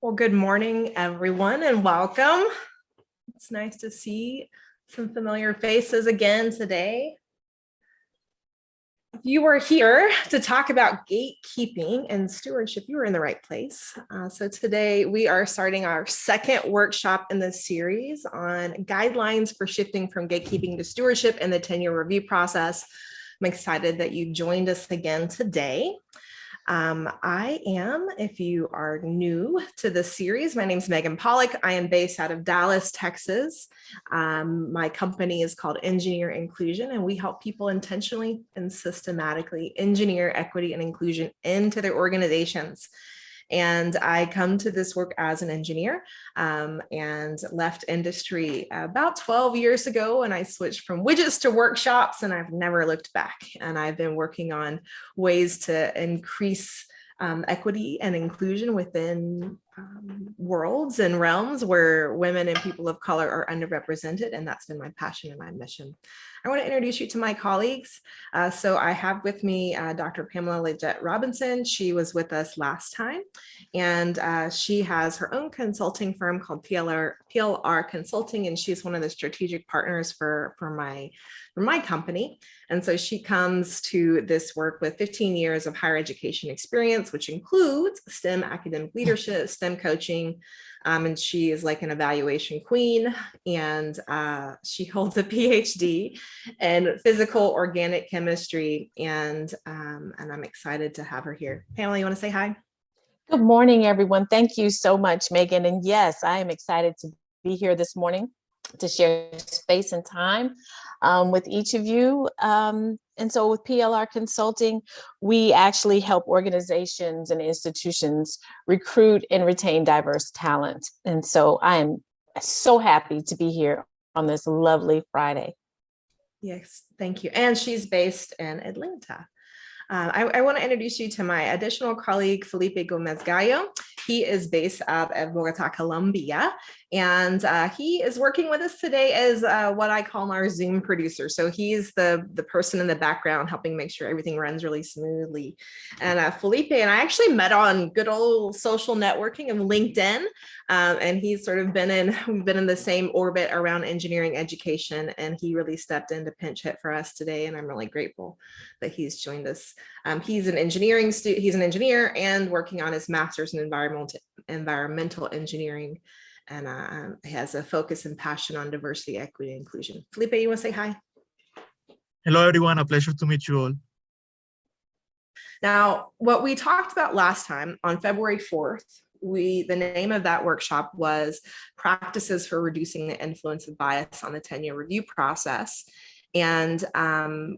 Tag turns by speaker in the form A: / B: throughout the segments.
A: Well, good morning, everyone, and welcome. It's nice to see some familiar faces again today. If you are here to talk about gatekeeping and stewardship, you are in the right place. So today we are starting our second workshop in this series on guidelines for shifting from gatekeeping to stewardship in the tenure review process. I'm excited that you joined us again today. I am, if you are new to the series, my name is Megan Pollock. I am based out of Dallas, Texas. My company is called Engineer Inclusion, and we help people intentionally and systematically engineer equity and inclusion into their organizations. And I come to this work as an engineer and left industry about 12 years ago. And I switched from widgets to workshops, and I've never looked back. And I've been working on ways to increase equity and inclusion within worlds and realms where women and people of color are underrepresented. And that's been my passion and my mission. I want to introduce you to my colleagues. So I have with me Dr. Pamela Leggett Robinson. She was with us last time, and she has her own consulting firm called PLR Consulting, and she's one of the strategic partners for my company. And so she comes to this work with 15 years of higher education experience, which includes STEM academic leadership, STEM coaching, and she is like an evaluation queen, and she holds a PhD in physical organic chemistry, and I'm excited to have her here. Pamela, you want to say hi?
B: Good morning, everyone. Thank you so much, Megan. And yes, I am excited to be here this morning to share space and time with each of you. And so with PLR Consulting, we actually help organizations and institutions recruit and retain diverse talent. And so I am so happy to be here on this lovely Friday.
A: Yes, thank you. And she's based in Atlanta. I want to introduce you to my additional colleague, Felipe Gomez Gallo. He is based out of Bogota, Colombia, and he is working with us today as what I call our Zoom producer. So he's the person in the background helping make sure everything runs really smoothly. And Felipe and I actually met on good old social networking of LinkedIn, and he's sort of we've been in the same orbit around engineering education, and he really stepped in to pinch hit for us today, and I'm really grateful that he's joined us. He's an engineer and working on his master's in environmental engineering, and he has a focus and passion on diversity, equity, and inclusion. Felipe, you want to say hi?
C: Hello, everyone. A pleasure to meet you all.
A: Now, what we talked about last time on February 4th, the name of that workshop was Practices for Reducing the Influence of Bias on the Tenure Review Process. And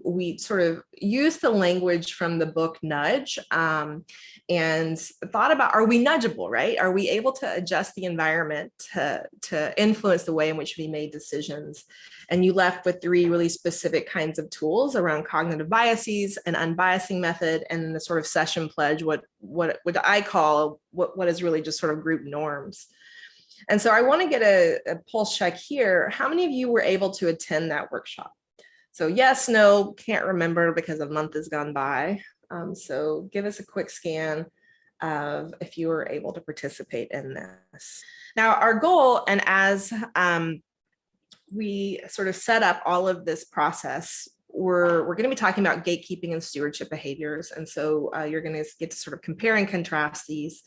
A: we sort of used the language from the book Nudge and thought about, are we nudgeable, right? Are we able to adjust the environment to influence the way in which we made decisions? And you left with 3 really specific kinds of tools around cognitive biases, an unbiasing method, and the sort of session pledge, what I call what is really just sort of group norms. And so I want to get a pulse check here. How many of you were able to attend that workshop? So yes, no, can't remember because a month has gone by. So give us a quick scan of if you were able to participate in this. Now, our goal, and as we sort of set up all of this process, we're going to be talking about gatekeeping and stewardship behaviors. And so you're going to get to sort of compare and contrast these.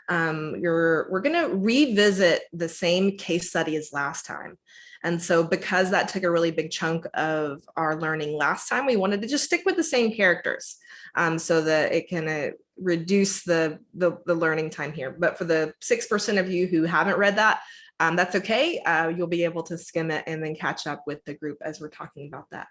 A: We're going to revisit the same case study as last time. And so because that took a really big chunk of our learning last time, we wanted to just stick with the same characters so that it can reduce the learning time here. But for the 6% of you who haven't read that, that's okay. You'll be able to skim it and then catch up with the group as we're talking about that.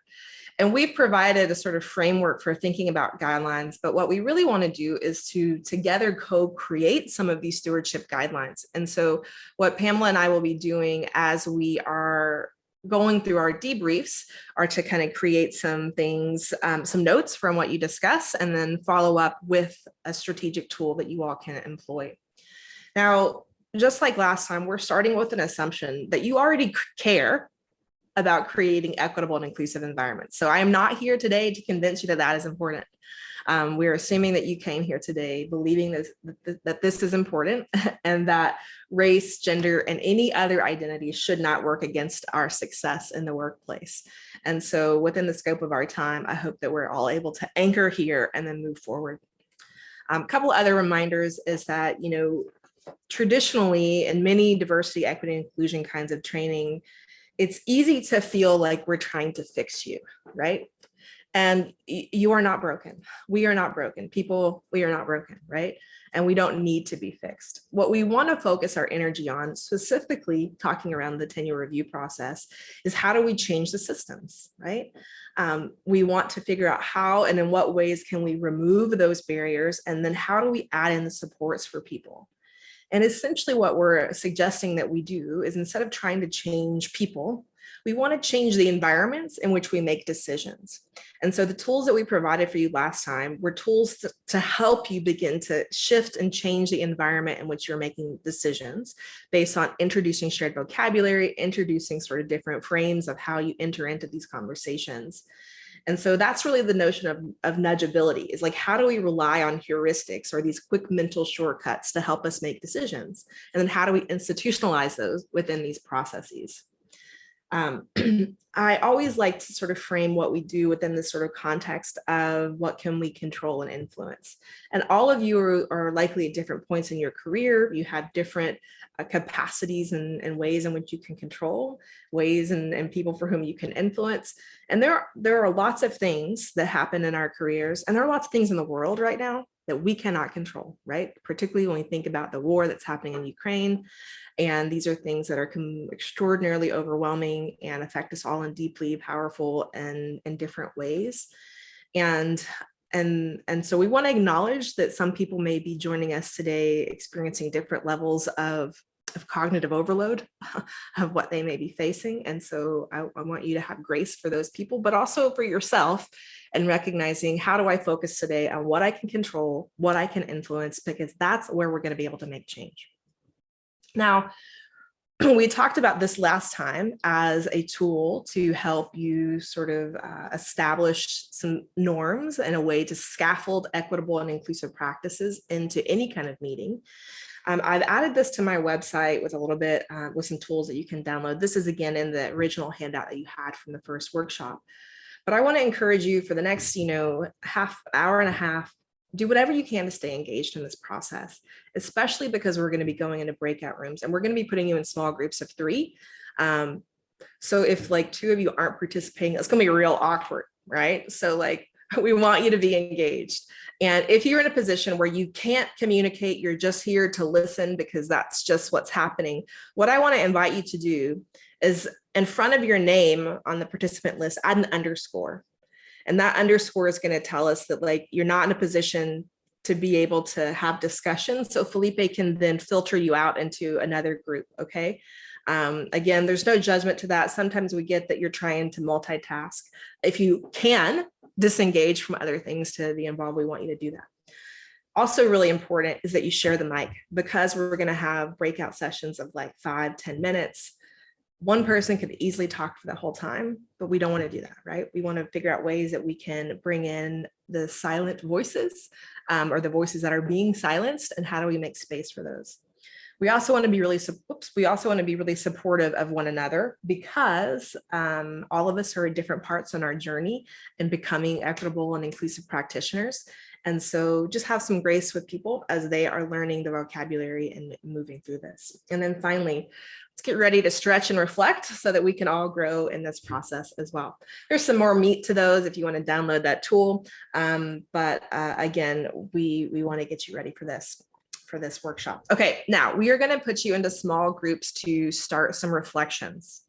A: And we've provided a sort of framework for thinking about guidelines, but what we really want to do is to together co-create some of these stewardship guidelines. And so what Pamela and I will be doing as we are going through our debriefs are to kind of create some things, some notes from what you discuss, and then follow up with a strategic tool that you all can employ. Now, just like last time, we're starting with an assumption that you already care about creating equitable and inclusive environments. So I am not here today to convince you that that is important. We're assuming that you came here today believing that this is important and that race, gender, and any other identity should not work against our success in the workplace. And so within the scope of our time, I hope that we're all able to anchor here and then move forward. A couple other reminders is that, traditionally in many diversity, equity, and inclusion kinds of training, it's easy to feel like we're trying to fix you, right? And you are not broken. We are not broken. People, we are not broken, right? And we don't need to be fixed. What we want to focus our energy on, specifically talking around the tenure review process, is how do we change the systems, right? We want to figure out how and in what ways can we remove those barriers, and then how do we add in the supports for people? And essentially what we're suggesting that we do is, instead of trying to change people, we want to change the environments in which we make decisions. And so the tools that we provided for you last time were tools to help you begin to shift and change the environment in which you're making decisions based on introducing shared vocabulary, introducing sort of different frames of how you enter into these conversations. And so that's really the notion of nudgeability, is like, how do we rely on heuristics or these quick mental shortcuts to help us make decisions? And then how do we institutionalize those within these processes? I always like to sort of frame what we do within this sort of context of what can we control and influence. And all of you are likely at different points in your career. You have different capacities and ways in which you can control, ways and people for whom you can influence. And there are lots of things that happen in our careers, and there are lots of things in the world right now that we cannot control, right? Particularly when we think about the war that's happening in Ukraine. And these are things that are extraordinarily overwhelming and affect us all in deeply powerful and in different ways. And so we want to acknowledge that some people may be joining us today experiencing different levels of cognitive overload of what they may be facing. And so I want you to have grace for those people, but also for yourself, and recognizing, how do I focus today on what I can control, what I can influence, because that's where we're going to be able to make change. Now, we talked about this last time as a tool to help you sort of establish some norms and a way to scaffold equitable and inclusive practices into any kind of meeting. I've added this to my website with a little bit, with some tools that you can download. This is again in the original handout that you had from the first workshop. But I want to encourage you for the next, hour and a half, do whatever you can to stay engaged in this process, especially because we're going to be going into breakout rooms and we're going to be putting you in small groups of 3. So if like 2 of you aren't participating, it's going to be real awkward, right? So like, we want you to be engaged. And if you're in a position where you can't communicate, you're just here to listen because that's just what's happening, what I want to invite you to do is, in front of your name on the participant list, add an underscore. And that underscore is going to tell us that like you're not in a position to be able to have discussions. So Felipe can then filter you out into another group, okay? Again, there's no judgment to that. Sometimes we get that you're trying to multitask. If you can disengage from other things to be involved, we want you to do that. Also really important is that you share the mic, because we're going to have breakout sessions of like 5-10 minutes. One person could easily talk for the whole time, but we don't want to do that, right? We want to figure out ways that we can bring in the silent voices, or the voices that are being silenced, and how do we make space for those? We also want to be really, supportive of one another, because all of us are at different parts on our journey in becoming equitable and inclusive practitioners. And so just have some grace with people as they are learning the vocabulary and moving through this. And then finally, let's get ready to stretch and reflect so that we can all grow in this process as well. There's some more meat to those if you want to download that tool. But again, we want to get you ready for this workshop. Okay, now we are going to put you into small groups to start some reflections.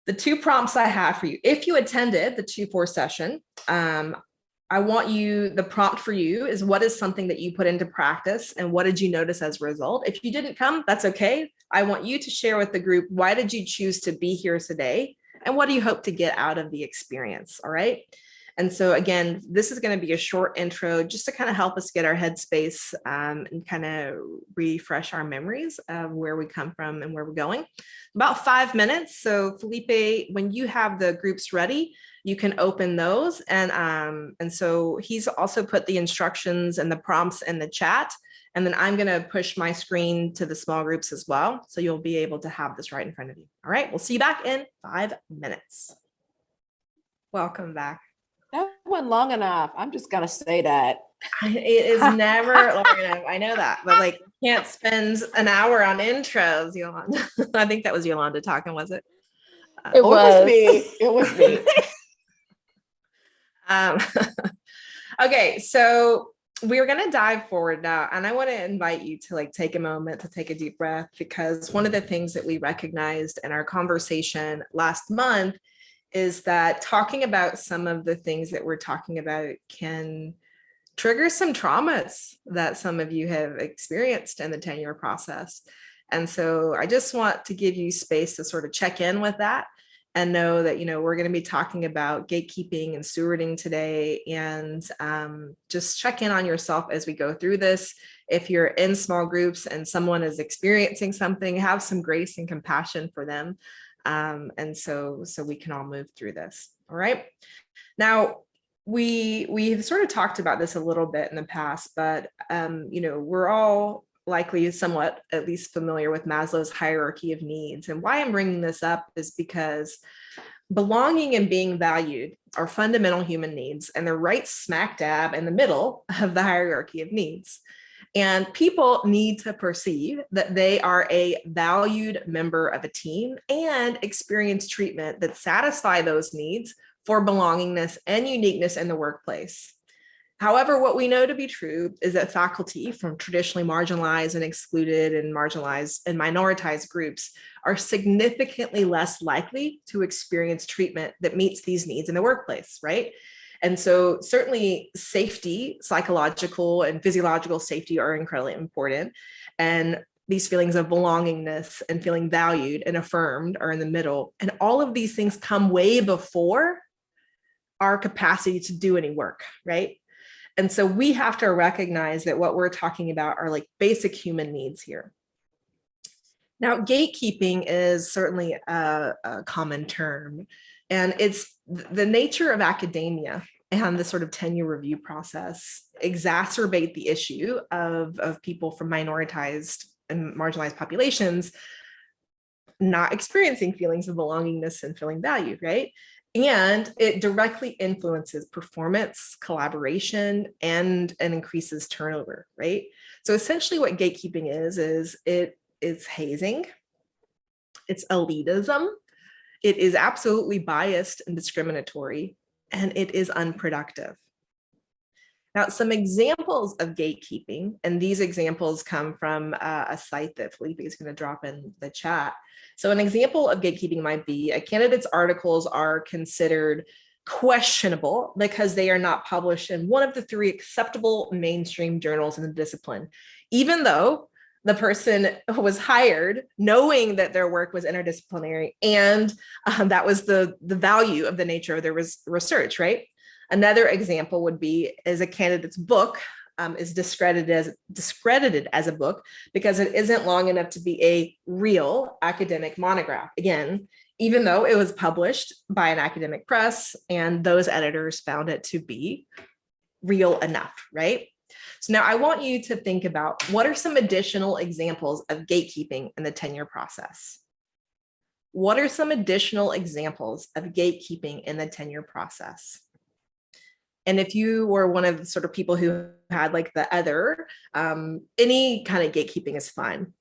A: The 2 prompts I have for you, if you attended the 2-4 session, the prompt for you is, what is something that you put into practice and what did you notice as a result? If you didn't come, that's okay. I want you to share with the group, why did you choose to be here today? And what do you hope to get out of the experience? All right. And so again, this is going to be a short intro just to kind of help us get our headspace and kind of refresh our memories of where we come from and where we're going. About 5 minutes. So Felipe, when you have the groups ready, you can open those. And so he's also put the instructions and the prompts in the chat. And then I'm going to push my screen to the small groups as well. So you'll be able to have this right in front of you. All right, we'll see you back in 5 minutes. Welcome back.
D: That wasn't long enough. I'm just going to say that.
A: It is never long enough. I know that, but like, can't spend an hour on intros, Yolanda. I think that was Yolanda talking, was it?
B: It was
D: me. It was me.
A: Okay, so we're going to dive forward now, and I want to invite you to like take a moment to take a deep breath, because one of the things that we recognized in our conversation last month is that talking about some of the things that we're talking about can trigger some traumas that some of you have experienced in the tenure process. And so I just want to give you space to sort of check in with that and know that, you know, we're going to be talking about gatekeeping and stewarding today, and just check in on yourself as we go through this. If you're in small groups and someone is experiencing something, have some grace and compassion for them. And so we can all move through this. All right. Now, we've sort of talked about this a little bit in the past, but you know, we're all likely somewhat at least familiar with Maslow's hierarchy of needs. And why I'm bringing this up is because belonging and being valued are fundamental human needs, and they're right smack dab in the middle of the hierarchy of needs. And people need to perceive that they are a valued member of a team and experience treatment that satisfy those needs for belongingness and uniqueness in the workplace. However, what we know to be true is that faculty from traditionally marginalized and excluded and marginalized and minoritized groups are significantly less likely to experience treatment that meets these needs in the workplace, right? And so certainly safety, psychological and physiological safety are incredibly important. And these feelings of belongingness and feeling valued and affirmed are in the middle. And all of these things come way before our capacity to do any work, right? And so we have to recognize that what we're talking about are like basic human needs here. Now, gatekeeping is certainly a common term, and it's the nature of academia and the sort of tenure review process exacerbate the issue of people from minoritized and marginalized populations not experiencing feelings of belongingness and feeling valued, right? And it directly influences performance, collaboration, and increases turnover, right? So essentially what gatekeeping is it's hazing, it's elitism, it is absolutely biased and discriminatory, and it is unproductive. Now, some examples of gatekeeping, and these examples come from a site that Felipe is going to drop in the chat. So an example of gatekeeping might be a candidate's articles are considered questionable because they are not published in one of the 3 acceptable mainstream journals in the discipline, even though the person was hired knowing that their work was interdisciplinary, and that was the value of the nature of their research, right? Another example would be as a candidate's book is discredited as a book because it isn't long enough to be a real academic monograph. Again, even though it was published by an academic press and those editors found it to be real enough, right? So now I want you to think about what are some additional examples of gatekeeping in the tenure process? What are some additional examples of gatekeeping in the tenure process? And if you were one of the sort of people who had like the other, any kind of gatekeeping is fine.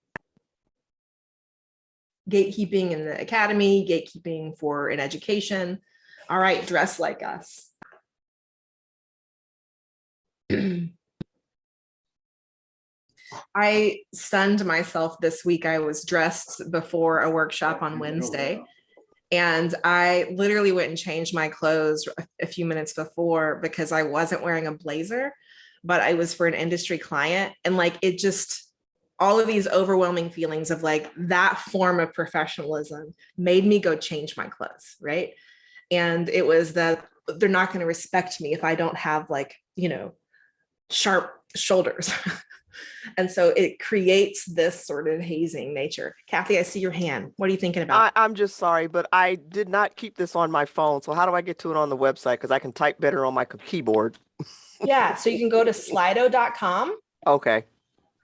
A: Gatekeeping in the academy, gatekeeping for in education. All right, dress like us. I stunned myself this week. I was dressed before a workshop on Wednesday, and I literally went and changed my clothes a few minutes before because I wasn't wearing a blazer, but I was for an industry client. And like, it just, all of these overwhelming feelings of like that form of professionalism made me go change my clothes, right? And it was that they're not going to respect me if I don't have like, sharp shoulders. And so it creates this sort of hazing nature. Kathy, I see your hand. What are you thinking about?
E: I'm just sorry, but I did not keep this on my phone. So how do I get to it on the website? Because I can type better on my keyboard.
A: Yeah, so you can go to slido.com
E: Okay.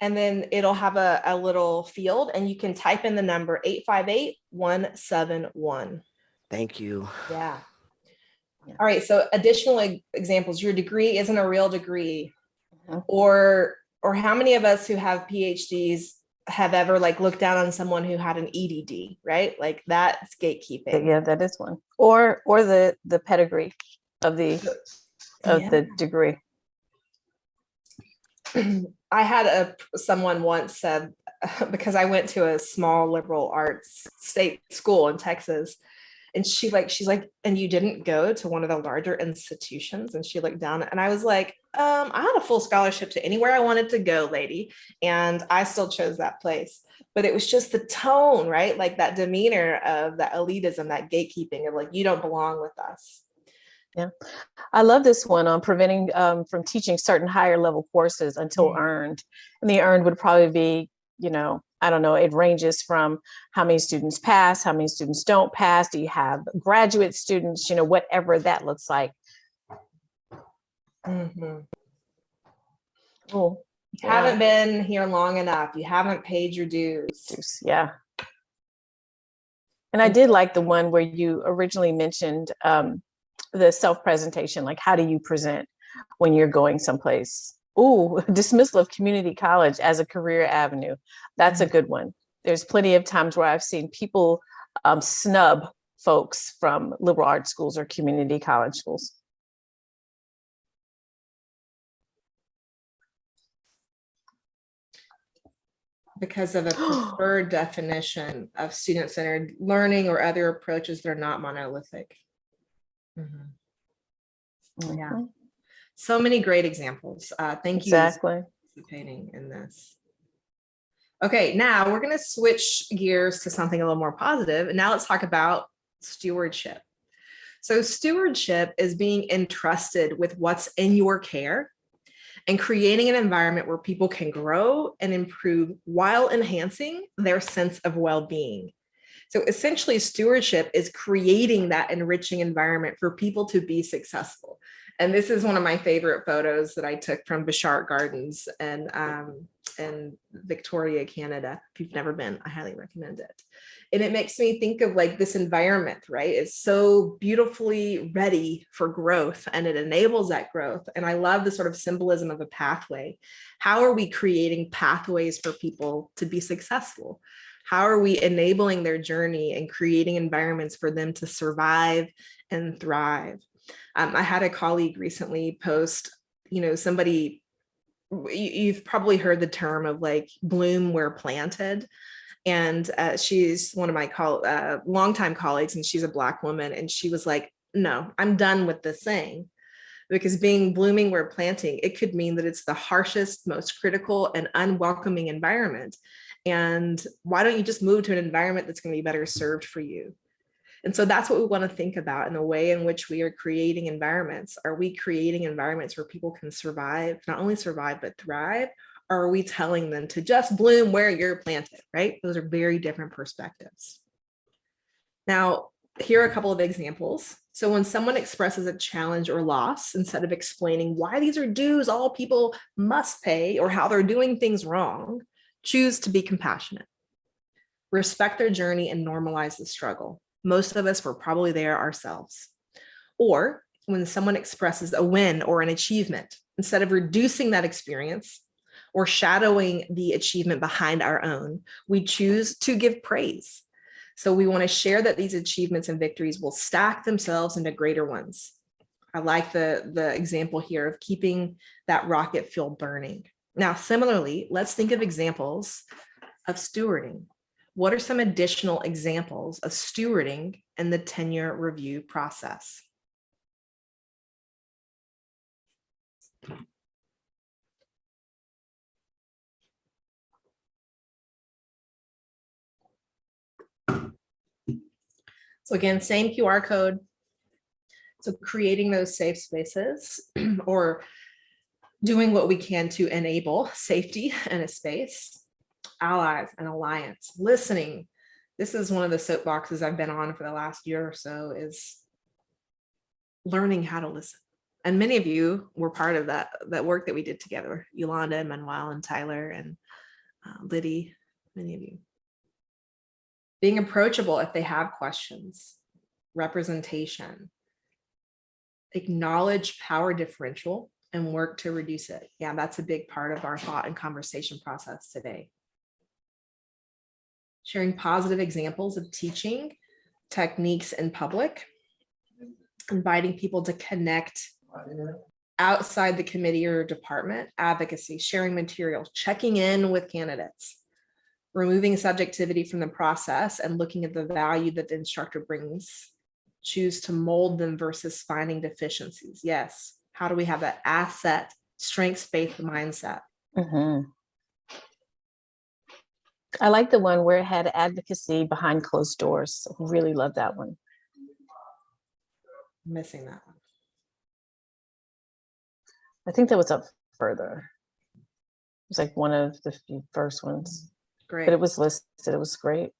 A: and then it'll have a little field and you can type in the number 858-171.
E: Thank you.
A: Yeah. All right, so additional examples. Your degree isn't a real degree. Or how many of us who have PhDs have ever like looked down on someone who had an EDD, right? Like that's gatekeeping.
B: Yeah, that is one. Or the pedigree of the degree.
A: I had someone once said, because I went to a small liberal arts state school in Texas, and she's like, and you didn't go to one of the larger institutions? And she looked down and I was like, I had a full scholarship to anywhere I wanted to go, lady. And I still chose that place. But it was just the tone, right? Like that demeanor of that elitism, that gatekeeping of like, you don't belong with us.
B: Yeah, I love this one on preventing from teaching certain higher level courses until earned. And the earned would probably be, I don't know, it ranges from how many students pass, how many students don't pass. Do you have graduate students, whatever that looks like.
A: Mm-hmm.
B: Oh,
A: you haven't been here long enough. You haven't paid your dues.
B: Yeah. And I did like the one where you originally mentioned the self-presentation, like how do you present when you're going someplace? Ooh, dismissal of community college as a career avenue. That's a good one. There's plenty of times where I've seen people snub folks from liberal arts schools or community college schools.
A: Because of a preferred definition of student-centered learning or other approaches that are not monolithic. Mm-hmm. Yeah. So many great examples. Thank you for participating in this. Okay, now we're going to switch gears to something a little more positive. And now let's talk about stewardship. So stewardship is being entrusted with what's in your care and creating an environment where people can grow and improve while enhancing their sense of well-being. So essentially, stewardship is creating that enriching environment for people to be successful. And this is one of my favorite photos that I took from Bishart Gardens in Victoria, Canada. If you've never been, I highly recommend it. And it makes me think of like this environment, right? It's so beautifully ready for growth and it enables that growth. And I love the sort of symbolism of a pathway. How are we creating pathways for people to be successful? How are we enabling their journey and creating environments for them to survive and thrive? I had a colleague recently post, somebody, you've probably heard the term of like bloom where planted. And she's one of my longtime colleagues, and she's a Black woman. And she was like, no, I'm done with this saying, because being blooming where planting, it could mean that it's the harshest, most critical and unwelcoming environment. And why don't you just move to an environment that's going to be better served for you? And so that's what we want to think about in the way in which we are creating environments. Are we creating environments where people can survive, not only survive, but thrive? Or are we telling them to just bloom where you're planted, right? Those are very different perspectives. Now, here are a couple of examples. So when someone expresses a challenge or loss, instead of explaining why these are dues all people must pay or how they're doing things wrong, choose to be compassionate. Respect their journey and normalize the struggle. Most of us were probably there ourselves. Or when someone expresses a win or an achievement, instead of reducing that experience or shadowing the achievement behind our own, we choose to give praise. So we want to share that these achievements and victories will stack themselves into greater ones. I like the example here of keeping that rocket fuel burning. Now, similarly, let's think of examples of stewarding. What are some additional examples of stewarding in the tenure review process? So again, same QR code. So creating those safe spaces or doing what we can to enable safety in a space, allies and alliance, listening. This is one of the soapboxes I've been on for the last year or so, is learning how to listen. And many of you were part of that work that we did together, Yolanda and Manuel and Tyler and Liddy, many of you. Being approachable if they have questions, representation, acknowledge power differential and work to reduce it. Yeah, that's a big part of our thought and conversation process today. Sharing positive examples of teaching techniques in public, inviting people to connect outside the committee or department, advocacy, sharing materials, checking in with candidates, removing subjectivity from the process and looking at the value that the instructor brings, choose to mold them versus finding deficiencies. Yes. How do we have that asset, strengths-based mindset?
B: I like the one where it had advocacy behind closed doors. Really love that one.
A: I'm missing that one.
B: I think that was up further. It was like one of the few first ones.
A: Great.
B: But it was listed. It was great.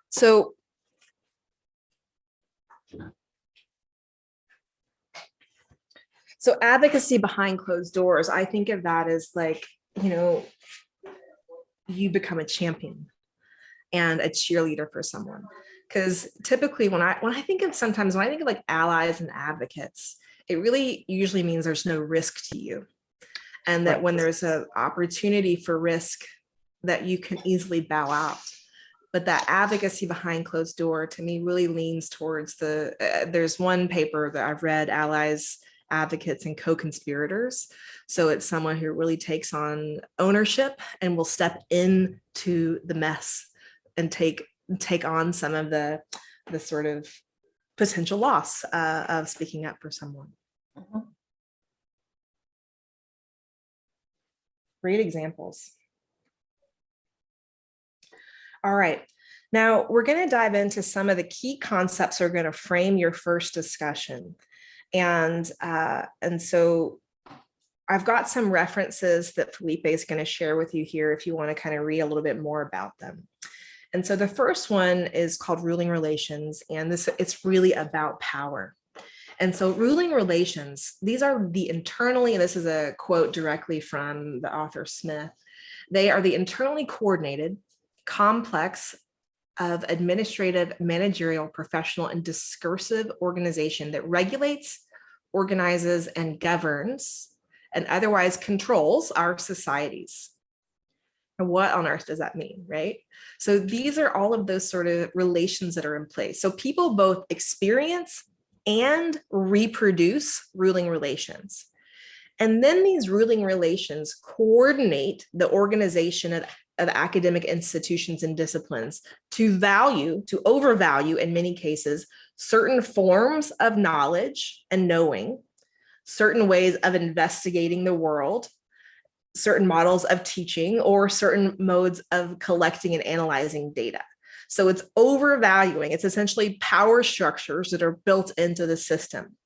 A: So advocacy behind closed doors, I think of that as like, you become a champion and a cheerleader for someone. Because typically when I think of like allies and advocates, it really usually means there's no risk to you. And that when there's an opportunity for risk, that you can easily bow out. But that advocacy behind closed door to me really leans towards there's one paper that I've read, Allies, Advocates, and Co-Conspirators. So it's someone who really takes on ownership and will step into the mess and take on some of the sort of potential loss of speaking up for someone. Great examples. All right, now we're going to dive into some of the key concepts that are going to frame your first discussion. And so I've got some references that Felipe is going to share with you here if you want to kind of read a little bit more about them. And so the first one is called ruling relations, and it's really about power. And so ruling relations, these are the internally, and this is a quote directly from the author Smith, they are the internally coordinated, complex of administrative, managerial, professional, and discursive organization that regulates, organizes, and governs, and otherwise controls our societies. And what on earth does that mean, right? So these are all of those sort of relations that are in place. So people both experience and reproduce ruling relations. And then these ruling relations coordinate the organization of academic institutions and disciplines to overvalue in many cases, certain forms of knowledge and knowing, certain ways of investigating the world, certain models of teaching, or certain modes of collecting and analyzing data. So it's overvaluing. It's essentially power structures that are built into the system.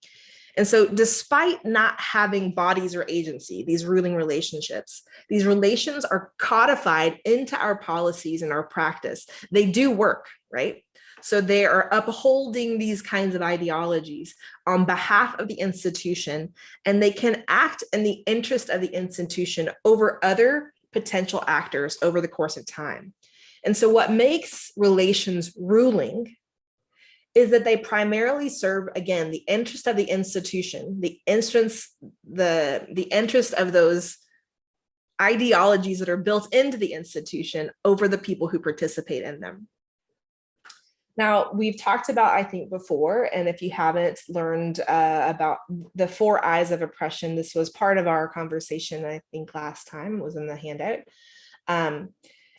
A: And so despite not having bodies or agency, these ruling relationships, these relations are codified into our policies and our practice. They do work, right? So they are upholding these kinds of ideologies on behalf of the institution, and they can act in the interest of the institution over other potential actors over the course of time. And so what makes relations ruling is that they primarily serve, again, the interest of the institution, the interest of those ideologies that are built into the institution over the people who participate in them. Now, we've talked about, I think, before, and if you haven't learned about the 4 I's of oppression, this was part of our conversation, I think, last time, it was in the handout.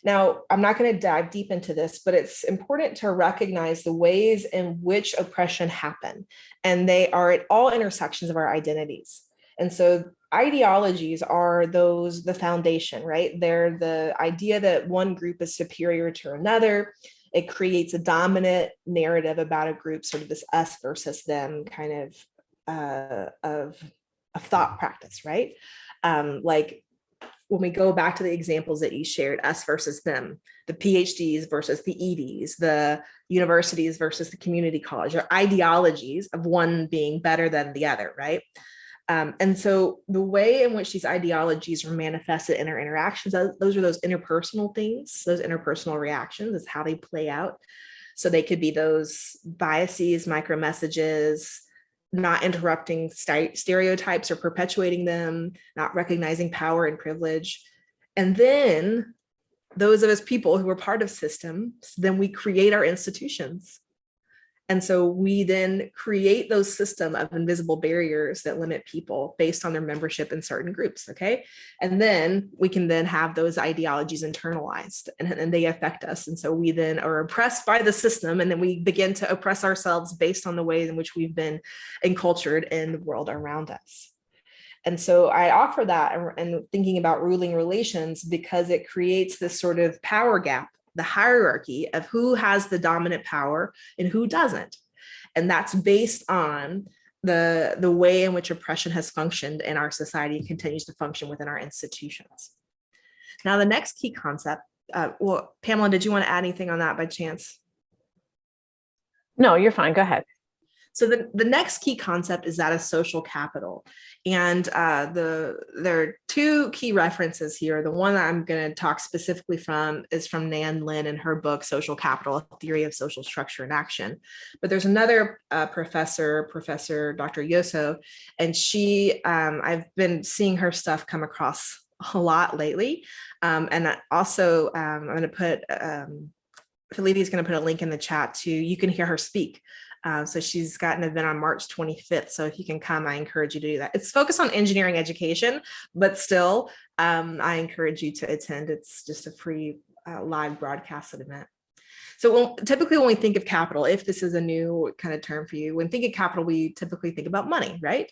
A: Now, I'm not going to dive deep into this, but it's important to recognize the ways in which oppression happen, and they are at all intersections of our identities. And so ideologies are the foundation, right? They're the idea that one group is superior to another. it creates a dominant narrative about a group, sort of this us versus them kind of thought practice, right? Like when we go back to the examples that you shared, us versus them, the PhDs versus the EDs, the universities versus the community college, or ideologies of one being better than the other, right? And so the way in which these ideologies are manifested in our interactions, those are those interpersonal things, those interpersonal reactions is how they play out. So they could be those biases, micro messages, not interrupting stereotypes or perpetuating them, not recognizing power and privilege. And then those of us people who are part of systems, then we create our institutions. And so we then create those system of invisible barriers that limit people based on their membership in certain groups, okay? And then we can then have those ideologies internalized and they affect us. And so we then are oppressed by the system, and then we begin to oppress ourselves based on the ways in which we've been encultured in the world around us. And so I offer that and thinking about ruling relations because it creates this sort of power gap, the hierarchy of who has the dominant power and who doesn't. And that's based on the way in which oppression has functioned in our society and continues to function within our institutions. Now, the next key concept, well, Pamela, did you want to add anything on that by chance?
B: No, you're fine. Go ahead.
A: So the next key concept is that of social capital. And there are two key references here. The one that I'm going to talk specifically from is from Nan Lin in her book, Social Capital, A Theory of Social Structure and Action. But there's another Professor Dr. Yoso, and I've been seeing her stuff come across a lot lately. And also I'm going to put, Felipe's going to put a link in the chat to, you can hear her speak. So she's got an event on March 25th. So if you can come, I encourage you to do that. It's focused on engineering education, but still, I encourage you to attend. It's just a free live broadcasted event. So typically when we think of capital, if this is a new kind of term for you, when thinking capital, we typically think about money, right?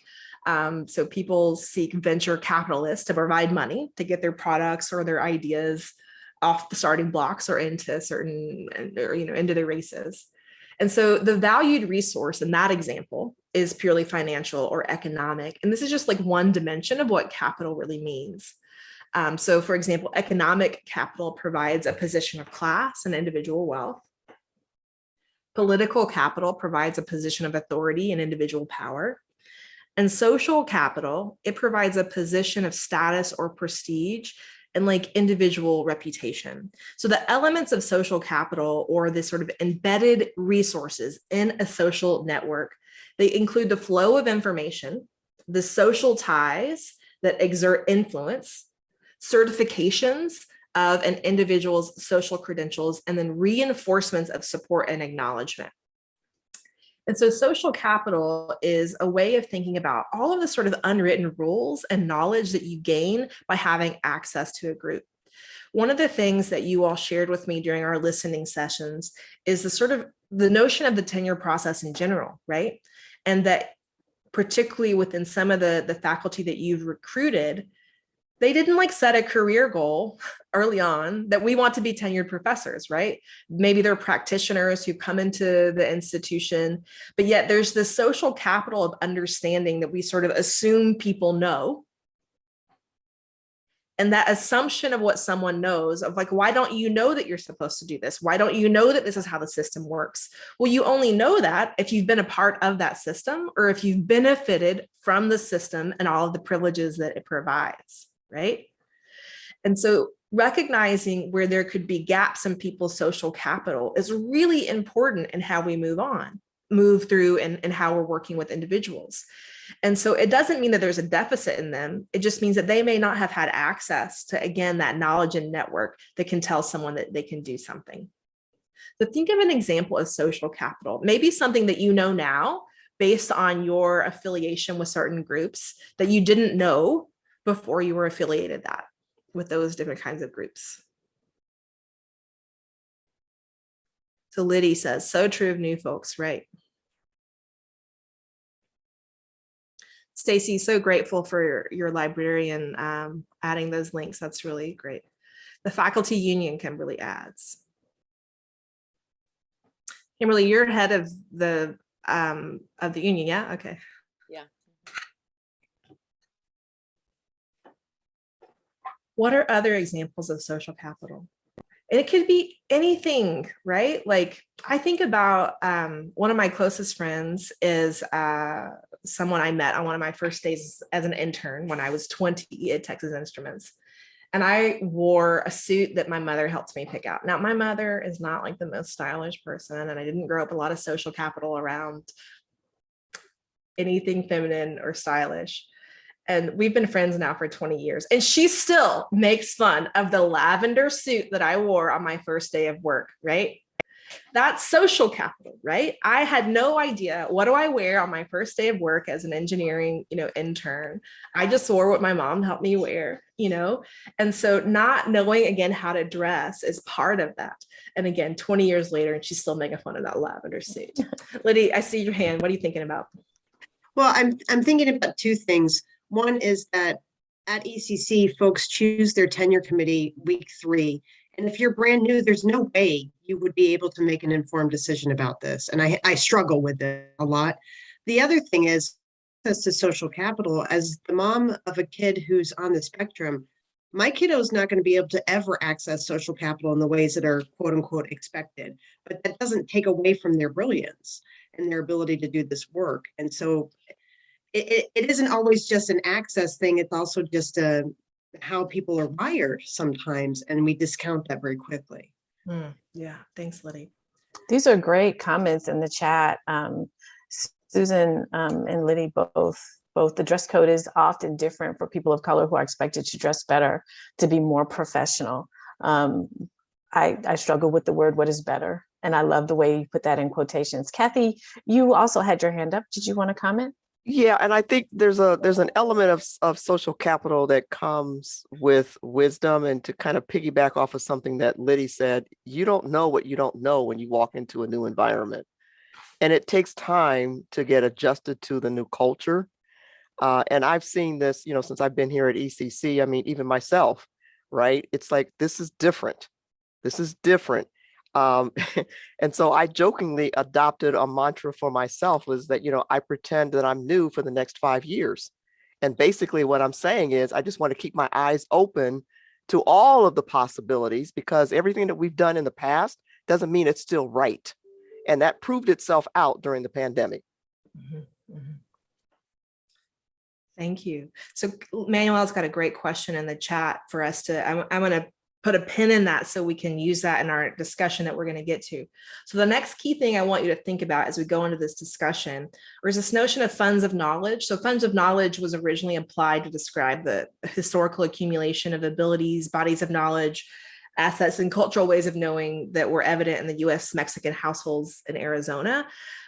A: So people seek venture capitalists to provide money to get their products or their ideas off the starting blocks or into certain, into their races. And so the valued resource in that example is purely financial or economic. And this is just like one dimension of what capital really means. So for example, economic capital provides a position of class and individual wealth. Political capital provides a position of authority and individual power. And social capital, it provides a position of status or prestige and like individual reputation. So the elements of social capital, or this sort of embedded resources in a social network, they include the flow of information, the social ties that exert influence, certifications of an individual's social credentials, and then reinforcements of support and acknowledgement. And so social capital is a way of thinking about all of the sort of unwritten rules and knowledge that you gain by having access to a group. One of the things that you all shared with me during our listening sessions is the notion of the tenure process in general, right? And that particularly within some of the faculty that you've recruited, they didn't like set a career goal early on that we want to be tenured professors, right? Maybe they're practitioners who come into the institution, but yet there's this social capital of understanding that we sort of assume people know. And that assumption of what someone knows of like, why don't you know that you're supposed to do this? Why don't you know that this is how the system works? Well, you only know that if you've been a part of that system or if you've benefited from the system and all of the privileges that it provides. Right? And so recognizing where there could be gaps in people's social capital is really important in how we move through and how we're working with individuals. And so it doesn't mean that there's a deficit in them. It just means that they may not have had access to, again, that knowledge and network that can tell someone that they can do something. So think of an example of social capital, maybe something that you know now based on your affiliation with certain groups that you didn't know before you were affiliated with those different kinds of groups. So Liddy says, so true of new folks, right? Stacy, so grateful for your librarian adding those links. That's really great. The faculty union, Kimberly adds. Kimberly, you're head of the union, yeah? Okay.
D: Yeah.
A: What are other examples of social capital? And it could be anything, right? Like I think about one of my closest friends is someone I met on one of my first days as an intern when I was 20 at Texas Instruments. And I wore a suit that my mother helped me pick out. Now, my mother is not like the most stylish person, and I didn't grow up a lot of social capital around anything feminine or stylish. And we've been friends now for 20 years. And she still makes fun of the lavender suit that I wore on my first day of work, right? That's social capital, right? I had no idea, what do I wear on my first day of work as an engineering, intern? I just wore what my mom helped me wear, And so not knowing again how to dress is part of that. And again, 20 years later, and she's still making fun of that lavender suit. Liddy, I see your hand. What are you thinking about?
F: Well, I'm thinking about two things. One is that at ECC, folks choose their tenure committee week 3. And if you're brand new, there's no way you would be able to make an informed decision about this. And I struggle with it a lot. The other thing is access to social capital. As the mom of a kid who's on the spectrum, my kiddo is not going to be able to ever access social capital in the ways that are quote unquote expected, but that doesn't take away from their brilliance and their ability to do this work. And so it isn't always just an access thing. It's also just how people are wired sometimes, and we discount that very quickly.
A: Yeah, thanks, Liddy.
B: These are great comments in the chat. Susan and Liddy both the dress code is often different for people of color who are expected to dress better, to be more professional. I struggle with the word, what is better? And I love the way you put that in quotations. Kathy, you also had your hand up. Did you want to comment?
E: Yeah, and I think there's an element of social capital that comes with wisdom. And to kind of piggyback off of something that Liddy said, you don't know what you don't know when you walk into a new environment. And it takes time to get adjusted to the new culture. And I've seen this, since I've been here at ECC. I mean, even myself, right? It's like, this is different. This is different. And so I jokingly adopted a mantra for myself was that, I pretend that I'm new for the next 5 years. And basically what I'm saying is I just want to keep my eyes open to all of the possibilities, because everything that we've done in the past doesn't mean it's still right. And that proved itself out during the pandemic.
A: Mm-hmm. Mm-hmm. Thank you. So Manuel's got a great question in the chat for us to, I'm going to put a pin in that so we can use that in our discussion that we're going to get to. So the next key thing I want you to think about as we go into this discussion is this notion of funds of knowledge. So funds of knowledge was originally applied to describe the historical accumulation of abilities, bodies of knowledge, assets, and cultural ways of knowing that were evident in the US Mexican households in Arizona.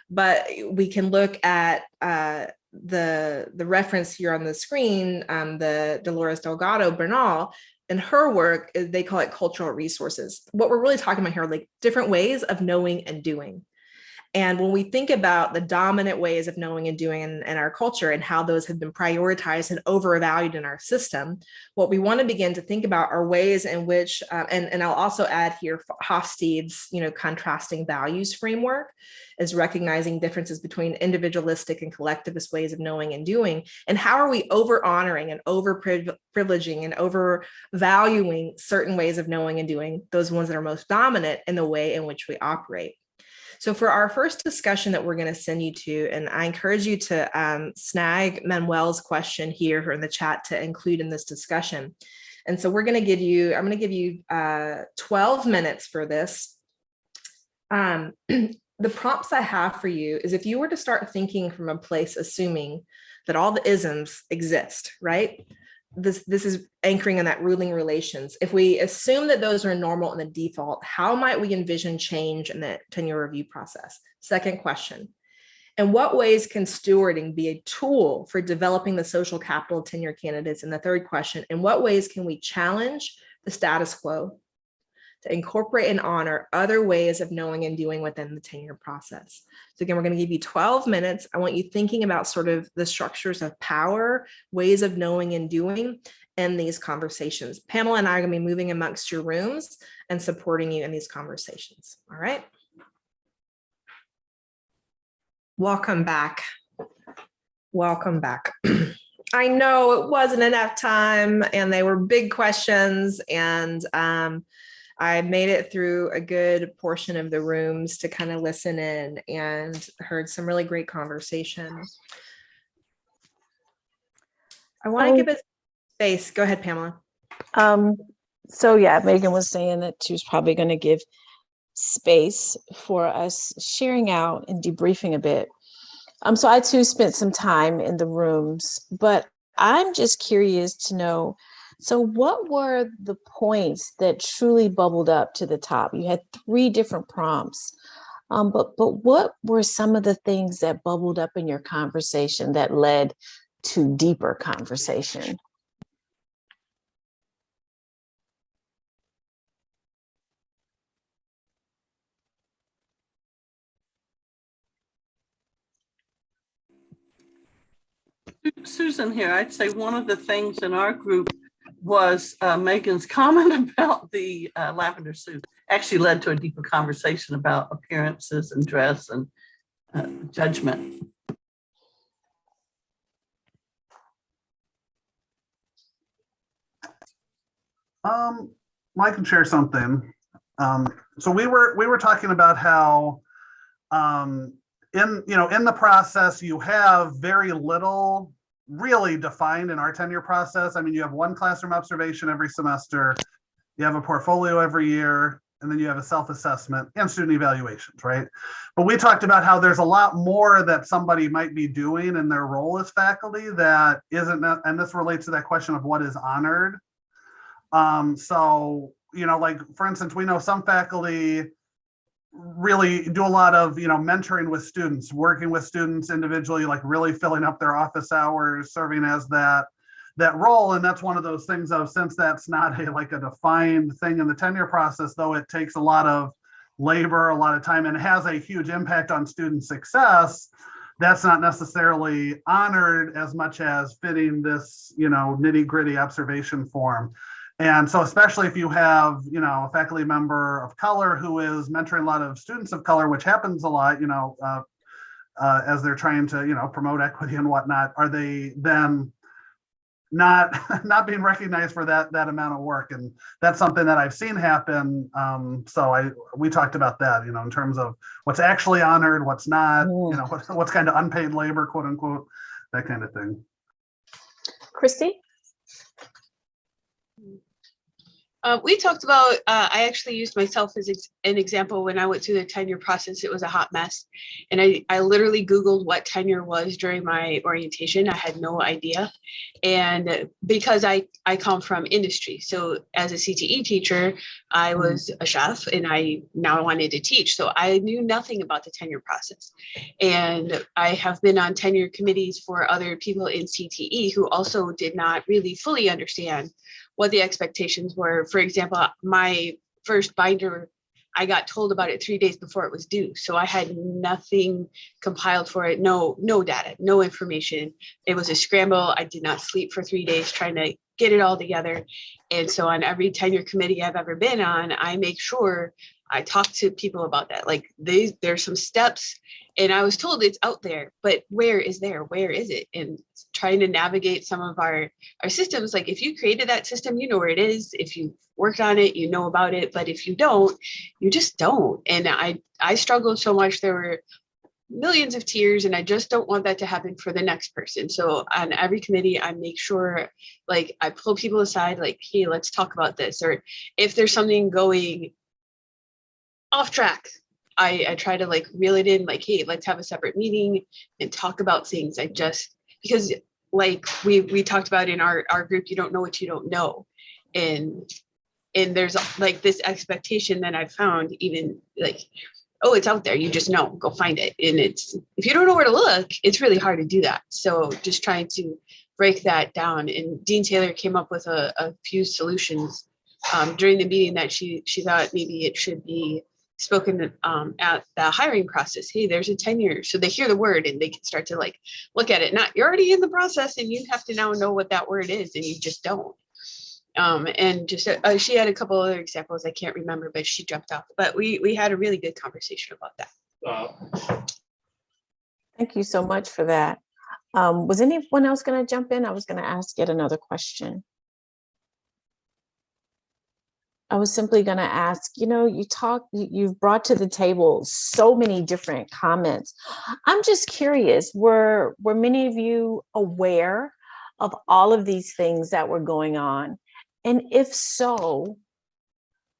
A: But we can look at the reference here on the screen, the Dolores Delgado Bernal. In her work, they call it cultural resources. What we're really talking about here are like different ways of knowing and doing. And when we think about the dominant ways of knowing and doing in our culture and how those have been prioritized and overvalued in our system, what we want to begin to think about are ways in which, and I'll also add here Hofstede's, contrasting values framework is recognizing differences between individualistic and collectivist ways of knowing and doing, and how are we over honoring and over privileging and over valuing certain ways of knowing and doing, those ones that are most dominant in the way in which we operate. So for our first discussion that we're going to send you to, and I encourage you to snag Manuel's question here in the chat to include in this discussion. And so I'm going to give you 12 minutes for this. The prompts I have for you is if you were to start thinking from a place assuming that all the isms exist, right? This is anchoring in that ruling relations. If we assume that those are normal in the default, how might we envision change in the tenure review process? Second question, in what ways can stewarding be a tool for developing the social capital of tenure candidates? And the third question, in what ways can we challenge the status quo to incorporate and honor other ways of knowing and doing within the tenure process? So again, we're going to give you 12 minutes. I want you thinking about sort of the structures of power, ways of knowing and doing in these conversations. Pamela and I are going to be moving amongst your rooms and supporting you in these conversations. All right. Welcome back. Welcome back. I know it wasn't enough time and they were big questions, and I made it through a good portion of the rooms to kind of listen in and heard some really great conversation. I want to give it space. Go ahead, Pamela.
B: So yeah, Megan was saying that she was probably going to give space for us sharing out and debriefing a bit. So I too spent some time in the rooms, but I'm just curious to know, so what were the points that truly bubbled up to the top? You had 3 different prompts, but what were some of the things that bubbled up in your conversation that led to deeper conversation?
G: Susan here. I'd say one of the things in our group was Megan's comment about the lavender suit actually led to a deeper conversation about appearances and dress and judgment.
H: I can share something. So we were talking about how in the process you have very little really defined in our tenure process. I mean, you have 1 classroom observation every semester, you have a portfolio every year, and then you have a self-assessment and student evaluations, right? But we talked about how there's a lot more that somebody might be doing in their role as faculty that isn't, and this relates to that question of what is honored. So, like, for instance, we know some faculty really do a lot of, mentoring with students, working with students individually, like really filling up their office hours, serving as that role. And that's one of those things of, since that's not a defined thing in the tenure process, though it takes a lot of labor, a lot of time, and it has a huge impact on student success, that's not necessarily honored as much as fitting this, nitty gritty observation form. And so especially if you have, a faculty member of color who is mentoring a lot of students of color, which happens a lot, as they're trying to, promote equity and whatnot, are they then not being recognized for that amount of work? And that's something that I've seen happen. So we talked about that, in terms of what's actually honored, what's not, what's kind of unpaid labor, quote unquote, that kind of thing.
B: Christy?
I: We talked about, I actually used myself as an example when I went through the tenure process. It was a hot mess. And I literally Googled what tenure was during my orientation. I had no idea. And because I come from industry. So as a CTE teacher, I was a chef and I now wanted to teach. So I knew nothing about the tenure process. And I have been on tenure committees for other people in CTE who also did not really fully understand what the expectations were. For example, my first binder, I got told about it 3 days before it was due. So I had nothing compiled for it, no data, no information. It was a scramble. I did not sleep for 3 days trying to get it all together. And so on every tenure committee I've ever been on, I make sure I talk to people about that. Like there's some steps, and I was told it's out there, but where is it? And trying to navigate some of our systems. Like if you created that system, you know where it is. If you worked on it, you know about it. But if you don't, you just don't. And I struggled so much. There were millions of tears, and I just don't want that to happen for the next person. So on every committee, I make sure, like, I pull people aside, like, hey, let's talk about this. Or if there's something going off track, I try to like reel it in, like, hey, let's have a separate meeting and talk about things. Because like we talked about in our group, you don't know what you don't know. And there's like this expectation that I've found, even like, oh, it's out there, you just know, go find it. And if you don't know where to look, it's really hard to do that. So just trying to break that down. And Dean Taylor came up with a few solutions during the meeting that she thought maybe it should be spoken at the hiring process. Hey, there's a tenure. So they hear the word and they can start to like look at it. Not, you're already in the process and you have to now know what that word is, and you just don't. And just she had a couple other examples I can't remember, but she jumped off. But we had a really good conversation about that.
B: Thank you so much for that. Was anyone else going to jump in? I was going to ask yet another question. I was simply going to ask, you've brought to the table so many different comments. I'm just curious, were many of you aware of all of these things that were going on? And if so,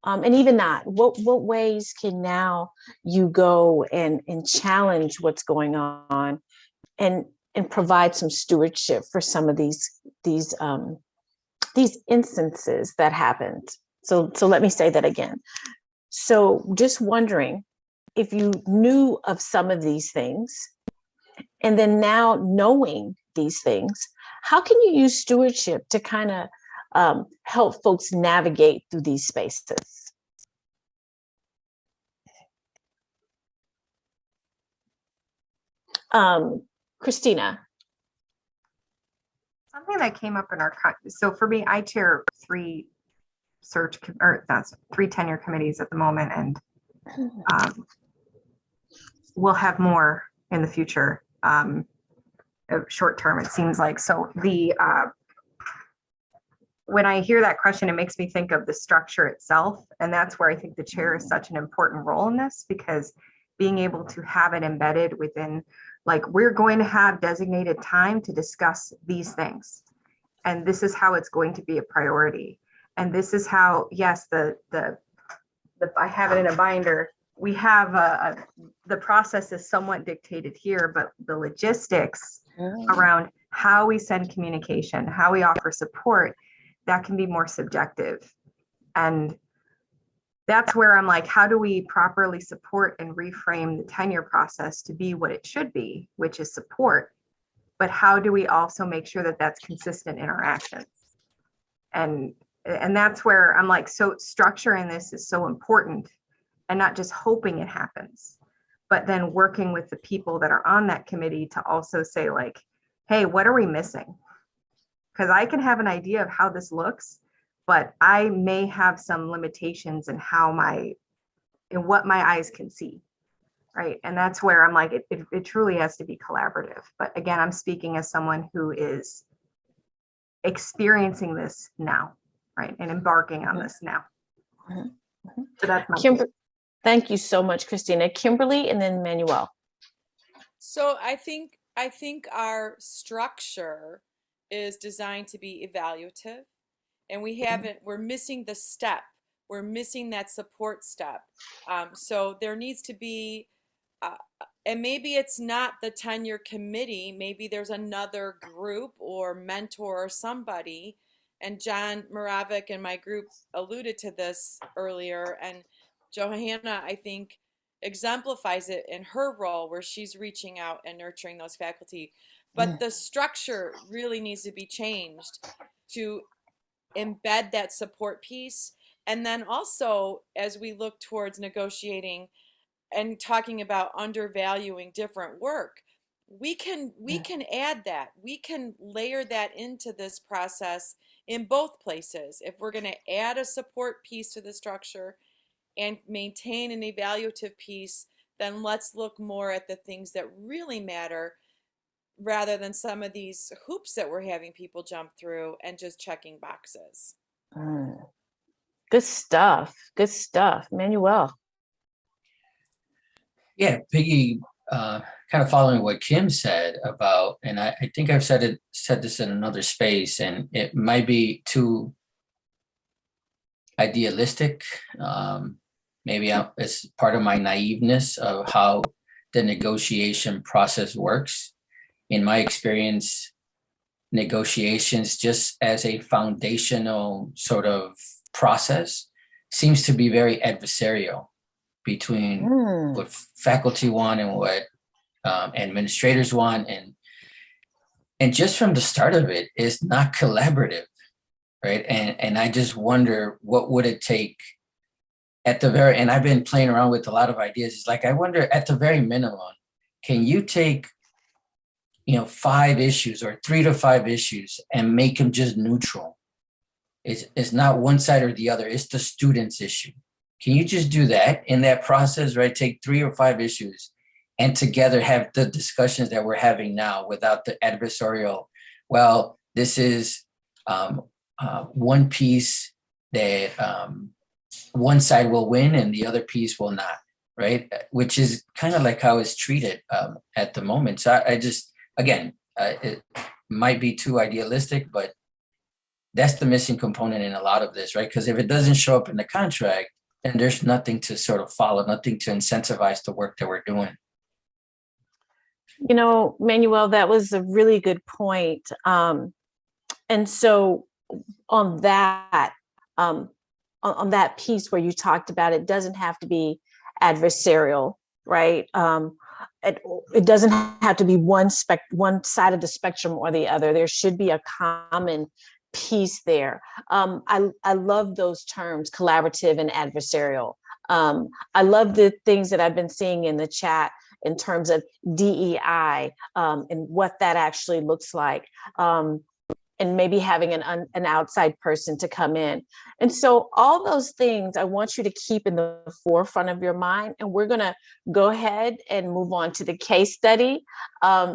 B: and even not, what ways can now you go and challenge what's going on and provide some stewardship for some of these instances that happened? So let me say that again. So just wondering if you knew of some of these things, and then now knowing these things, how can you use stewardship to kind of help folks navigate through these spaces? Christina.
J: Something that came up in our, so for me, I chair three tenure committees at the moment, and we'll have more in the future, short term, it seems like. So when I hear that question, it makes me think of the structure itself. And that's where I think the chair is such an important role in this, because being able to have it embedded within, like, we're going to have designated time to discuss these things. And this is how it's going to be a priority. And this is how, yes, I have it in a binder. We have the process is somewhat dictated here, but the logistics around how we send communication, how we offer support, that can be more subjective. And that's where I'm like, how do we properly support and reframe the tenure process to be what it should be, which is support? But how do we also make sure that that's consistent in our actions? And that's where I'm like, so structure in this is so important, and not just hoping it happens, but then working with the people that are on that committee to also say, like, hey, what are we missing? Because I can have an idea of how this looks, but I may have some limitations in what my eyes can see, right? And that's where I'm like, it truly has to be collaborative. But again, I'm speaking as someone who is experiencing this now, right? And embarking on this now. So that's my
B: Thank you so much, Christina. Kimberly, and then Manuel.
K: So I think our structure is designed to be evaluative, and we're missing the step. We're missing that support step. So there needs to be, and maybe it's not the tenure committee, maybe there's another group or mentor or somebody. And John Moravec and my group alluded to this earlier, and Johanna, I think, exemplifies it in her role where she's reaching out and nurturing those faculty. But the structure really needs to be changed to embed that support piece. And then also, as we look towards negotiating and talking about undervaluing different work, we can add that. We can layer that into this process in both places. If we're going to add a support piece to the structure and maintain an evaluative piece, then let's look more at the things that really matter rather than some of these hoops that we're having people jump through and just checking boxes.
B: Good stuff. Good stuff. Manuel.
L: Yeah, Piggy, kind of following what Kim said about, and I think I've said this in another space, and it might be too idealistic. Maybe it's part of my naiveness of how the negotiation process works. In my experience, negotiations just as a foundational sort of process seems to be very adversarial between what faculty want and what administrators want. And just from the start of it is not collaborative, right? And I just wonder, what would it take at the very, and I've been playing around with a lot of ideas. It's like, I wonder at the very minimum, can you take 5 issues or 3 to 5 issues and make them just neutral? It's not one side or the other, it's the student's issue. Can you just do that in that process, right? Take 3 or 5 issues and together have the discussions that we're having now without the adversarial, well, this is one piece that one side will win and the other piece will not, right? Which is kind of like how it's treated at the moment. So I just, again, it might be too idealistic, but that's the missing component in a lot of this, right? Because if it doesn't show up in the contract, then there's nothing to sort of follow, nothing to incentivize the work that we're doing.
B: You know, Manuel, that was a really good point. And so on that piece where you talked about it doesn't have to be adversarial, right? It doesn't have to be one side of the spectrum or the other. There should be a common piece there. I love those terms, collaborative and adversarial. I love the things that I've been seeing in the chat in terms of DEI and what that actually looks like. And maybe having an outside person to come in. And so all those things I want you to keep in the forefront of your mind. And we're gonna go ahead and move on to the case study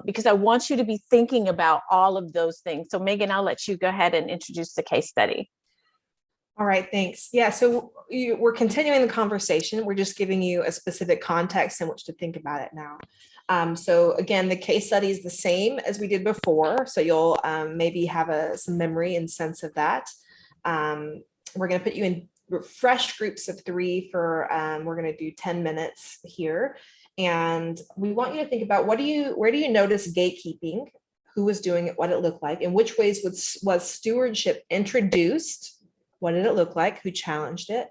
B: because I want you to be thinking about all of those things. So Megan, I'll let you go ahead and introduce the case study.
A: All right, thanks. Yeah, so we're continuing the conversation. We're just giving you a specific context in which to think about it now. So again, the case study is the same as we did before. So you'll maybe have some memory and sense of that. We're going to put you in fresh groups of 3 for, we're going to do 10 minutes here. And we want you to think about where do you notice gatekeeping, who was doing it, what it looked like, in which ways was stewardship introduced, what did it look like, who challenged it?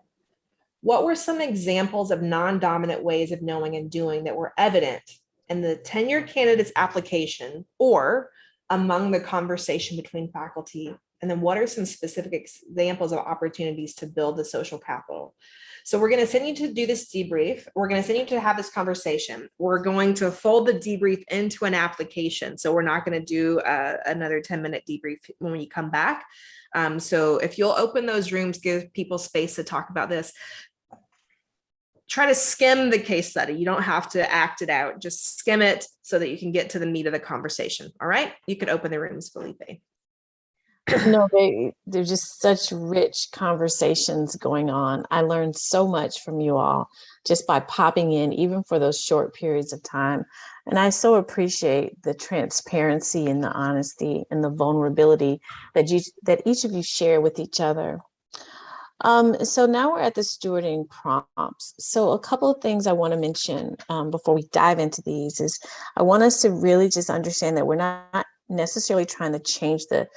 A: What were some examples of non-dominant ways of knowing and doing that were evident in the tenure candidate's application or among the conversation between faculty? And then what are some specific examples of opportunities to build the social capital? So we're going to send you to do this debrief. We're going to send you to have this conversation. We're going to fold the debrief into an application. So we're not going to do another 10-minute debrief when you come back. So if you'll open those rooms, give people space to talk about this. Try to skim the case study. You don't have to act it out. Just skim it so that you can get to the meat of the conversation. All right. You could open the rooms, Felipe.
B: No, they're just such rich conversations going on. I learned so much from you all just by popping in, even for those short periods of time. And I so appreciate the transparency and the honesty and the vulnerability that each of you share with each other. So now we're at the stewarding prompts. So a couple of things I want to mention before we dive into these is I want us to really just understand that we're not necessarily trying to change the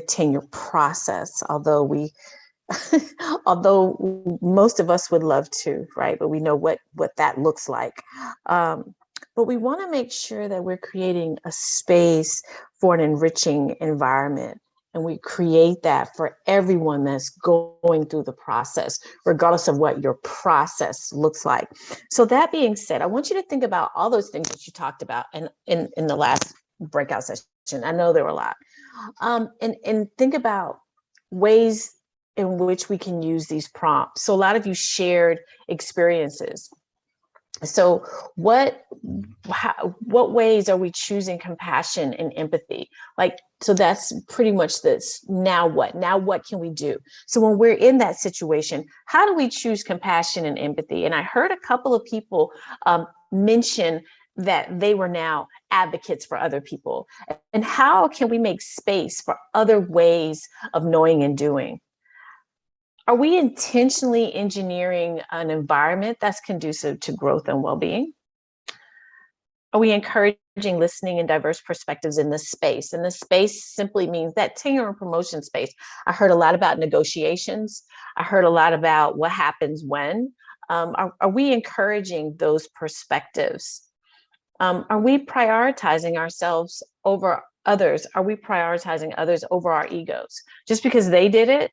B: tenure process, although most of us would love to, right? But we know what that looks like. But we want to make sure that we're creating a space for an enriching environment. And we create that for everyone that's going through the process, regardless of what your process looks like. So that being said, I want you to think about all those things that you talked about in the last breakout session. I know there were a lot. And think about ways in which we can use these prompts. So a lot of you shared experiences. So what ways are we choosing compassion and empathy? So that's pretty much this. Now what can we do? So when we're in that situation, how do we choose compassion and empathy? And I heard a couple of people mention that they were now advocates for other people. And how can we make space for other ways of knowing and doing? Are we intentionally engineering an environment that's conducive to growth and well-being? Are we encouraging listening and diverse perspectives in this space? And the space simply means that tenure and promotion space. I heard a lot about negotiations. I heard a lot about what happens when. Are we encouraging those perspectives? Are we prioritizing ourselves over others? Are we prioritizing others over our egos? Just because they did it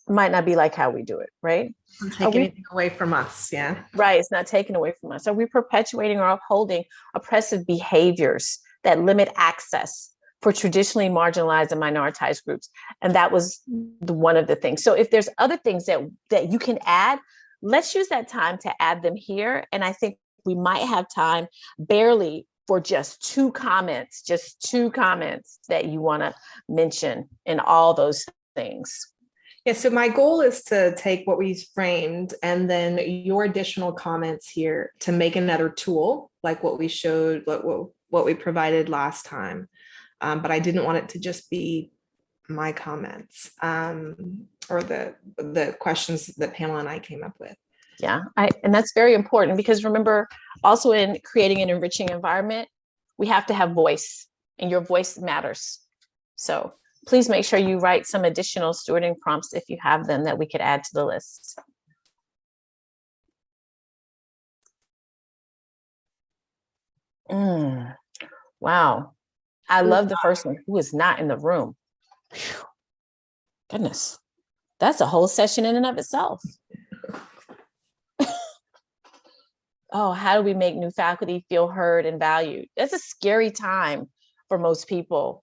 B: might not be like how we do it, right?
A: Take anything away from us, yeah.
B: Right, it's not taken away from us. Are we perpetuating or upholding oppressive behaviors that limit access for traditionally marginalized and minoritized groups? And that was one of the things. So if there's other things that you can add, let's use that time to add them here. And I think we might have time barely for just two comments that you want to mention in all those things.
A: Yeah, so my goal is to take what we framed and then your additional comments here to make another tool, like what we showed, what we provided last time. But I didn't want it to just be my comments or the questions that Pamela and I came up with.
B: Yeah, and that's very important, because remember, also in creating an enriching environment, we have to have voice, and your voice matters. So please make sure you write some additional stewarding prompts if you have them that we could add to the list. Wow. I love the first one, who is not in the room. Whew. Goodness, that's a whole session in and of itself. Oh, how do we make new faculty feel heard and valued? That's a scary time for most people,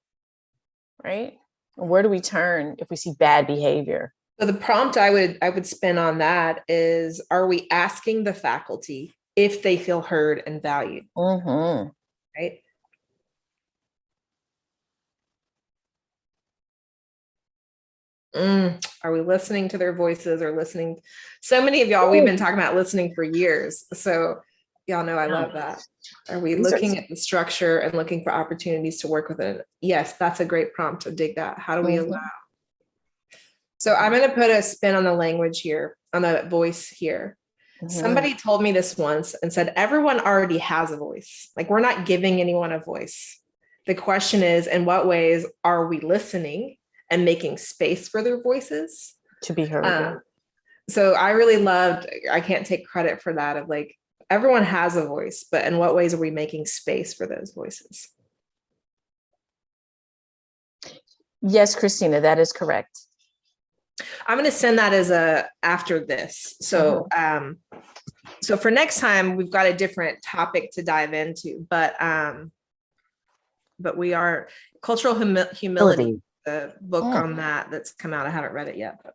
B: right? And where do we turn if we see bad behavior?
A: So the prompt I would spin on that is, are we asking the faculty if they feel heard and valued? Right? Are we listening to their voices or listening? So many of y'all, we've been talking about listening for years. So y'all know I love that. Are we looking at the structure and looking for opportunities to work with it? Yes, that's a great prompt to dig that. How do we allow? So I'm going to put a spin on the language here, on the voice here. Somebody told me this once and said, everyone already has a voice. Like, we're not giving anyone a voice. The question is, in what ways are we listening and making space for their voices
B: to be heard?
A: So I really loved, I can't take credit for that, of like, everyone has a voice, but in what ways are we making space for those voices?
B: Yes, Christina, that is correct.
A: I'm going to send that as a after this. So, so for next time, we've got a different topic to dive into, but we are cultural humility, the book on that's come out. I haven't read it yet, but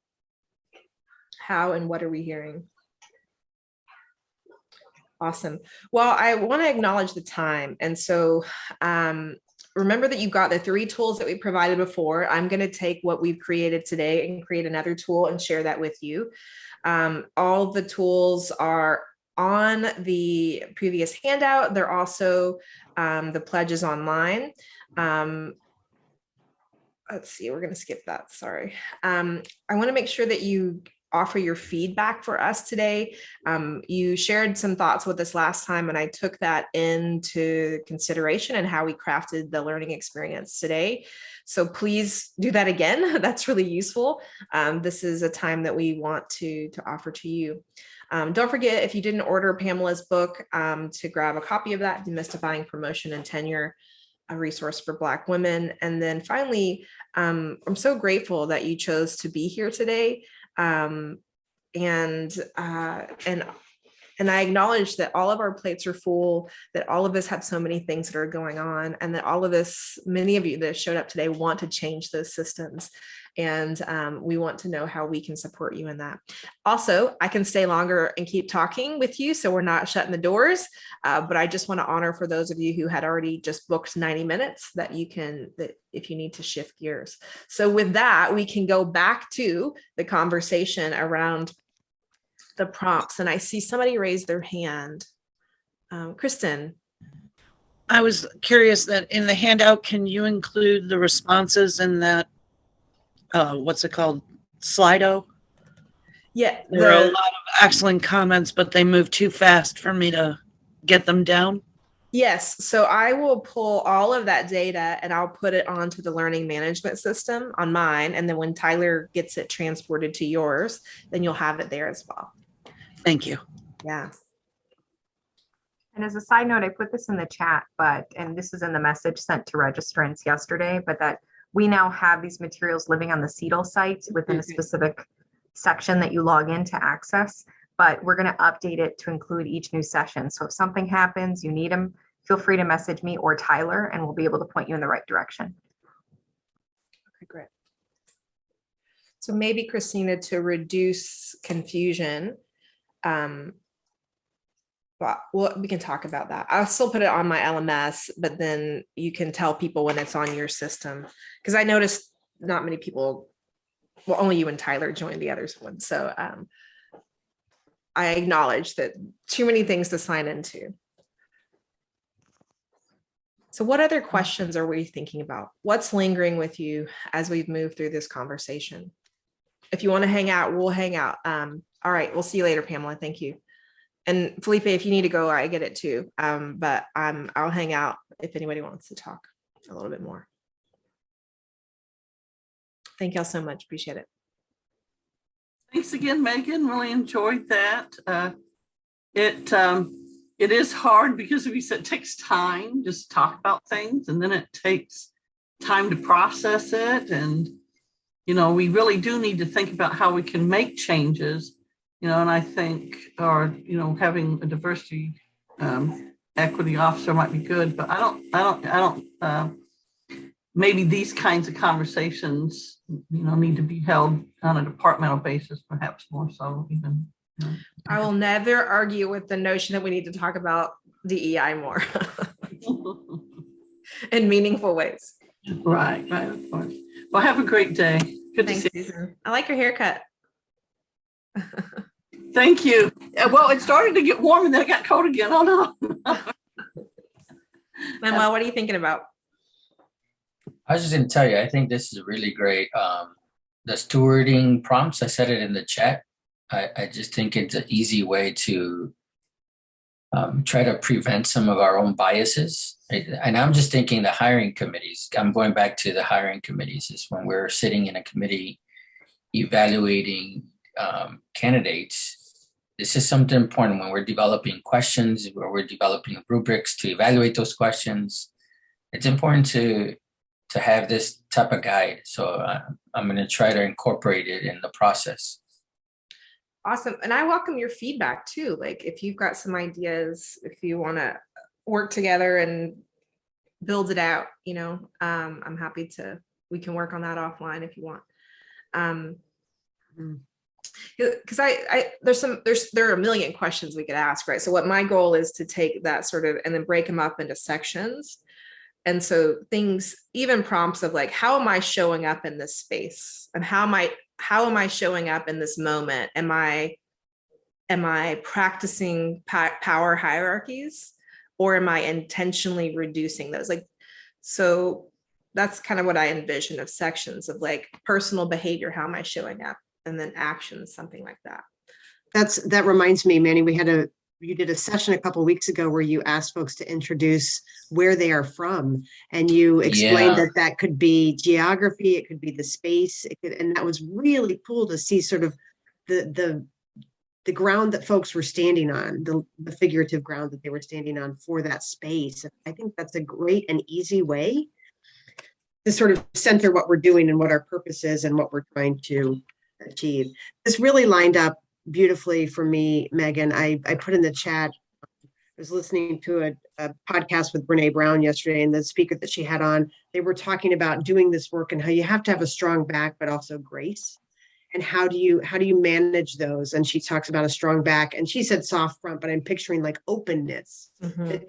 A: how and what are we hearing? Awesome. Well, I want to acknowledge the time. And so remember that you got the 3 tools that we provided before. I'm going to take what we've created today and create another tool and share that with you. All the tools are on the previous handout. They're also the pledges online. Let's see, we're going to skip that. Sorry. I want to make sure that you offer your feedback for us today. You shared some thoughts with us last time, and I took that into consideration and how we crafted the learning experience today. So please do that again. That's really useful. This is a time that we want to offer to you. Don't forget, if you didn't order Pamela's book, to grab a copy of that, Demystifying Promotion and Tenure, a resource for Black women. And then finally, I'm so grateful that you chose to be here today. And I acknowledge that all of our plates are full, that all of us have so many things that are going on, and that all of us, many of you that showed up today, want to change those systems. And we want to know how we can support you in that. Also, I can stay longer and keep talking with you, so we're not shutting the doors. But I just want to honor, for those of you who had already just booked 90 minutes, that you can, that if you need to shift gears. So with that, we can go back to the conversation around the prompts. And I see somebody raise their hand. Kristen.
M: I was curious that in the handout, can you include the responses in that, what's it called, Slido?
A: Yeah.
M: There are a lot of excellent comments, but they move too fast for me to get them down.
A: Yes. So I will pull all of that data and I'll put it onto the learning management system on mine. And then when Tyler gets it transported to yours, then you'll have it there as well.
M: Thank you.
A: Yeah.
J: And as a side note, I put this in the chat, and this is in the message sent to registrants yesterday, but that we now have these materials living on the CETL site within a specific section that you log in to access, but we're going to update it to include each new session. So if something happens, you need them, feel free to message me or Tyler, and we'll be able to point you in the right direction.
A: Okay, great. So maybe, Christina, to reduce confusion, But we can talk about that. I'll still put it on my LMS, but then you can tell people when it's on your system. Because I noticed not many people, well, only you and Tyler joined the others one. So I acknowledge that too many things to sign into. So what other questions are we thinking about? What's lingering with you as we've moved through this conversation? If you want to hang out, we'll hang out. All right, we'll see you later, Pamela. Thank you. And Felipe, if you need to go, I get it too. But I'll hang out if anybody wants to talk a little bit more. Thank y'all so much. Appreciate it.
G: Thanks again, Megan. Really enjoyed that. It is hard because, as we said, it takes time just to talk about things, and then it takes time to process it. And, you know, we really do need to think about how we can make changes. You know, and I think, having a diversity equity officer might be good, but maybe these kinds of conversations, need to be held on a departmental basis, perhaps more so even.
A: I will never argue with the notion that we need to talk about DEI more in meaningful ways.
G: Right, of course. Well, have a great day. Good
A: Thanks,
G: to see
A: Susan. I like your haircut.
G: Thank you. Well, it started to get warm and then it got cold again. Oh no.
A: Manuel, what are you thinking about?
L: I was just going to tell you, I think this is really great. The stewarding prompts, I said it in the chat. I just think it's an easy way to try to prevent some of our own biases. And I'm just thinking the hiring committees. I'm going back to the hiring committees is when we're sitting in a committee evaluating candidates. This is something important when we're developing questions, where we're developing rubrics to evaluate those questions. It's important to have this type of guide. So I'm going to try to incorporate it in the process.
A: Awesome. And I welcome your feedback too. Like if you've got some ideas, if you want to work together and build it out, I'm happy we can work on that offline if you want. Because there are a million questions we could ask, right? So what my goal is to take that sort of and then break them up into sections. And so things, even prompts of like, how am I showing up in this space? And how am I showing up in this moment? Am I practicing power hierarchies, or am I intentionally reducing those? Like, so that's kind of what I envision of sections of like personal behavior. How am I showing up? And then actions, something like that.
F: That reminds me, Manny, you did a session a couple of weeks ago where you asked folks to introduce where they are from, and you explained that could be geography, it could be the space, and that was really cool to see sort of the ground that folks were standing on, the figurative ground that they were standing on for that space. I think that's a great and easy way to sort of center what we're doing and what our purpose is and what we're trying to achieve. This really lined up beautifully for me, Megan. I put in the chat, I was listening to a podcast with Brene Brown yesterday, and the speaker that she had on, they were talking about doing this work and how you have to have a strong back, but also grace. And how do you manage those? And she talks about a strong back, and she said soft front, but I'm picturing like openness,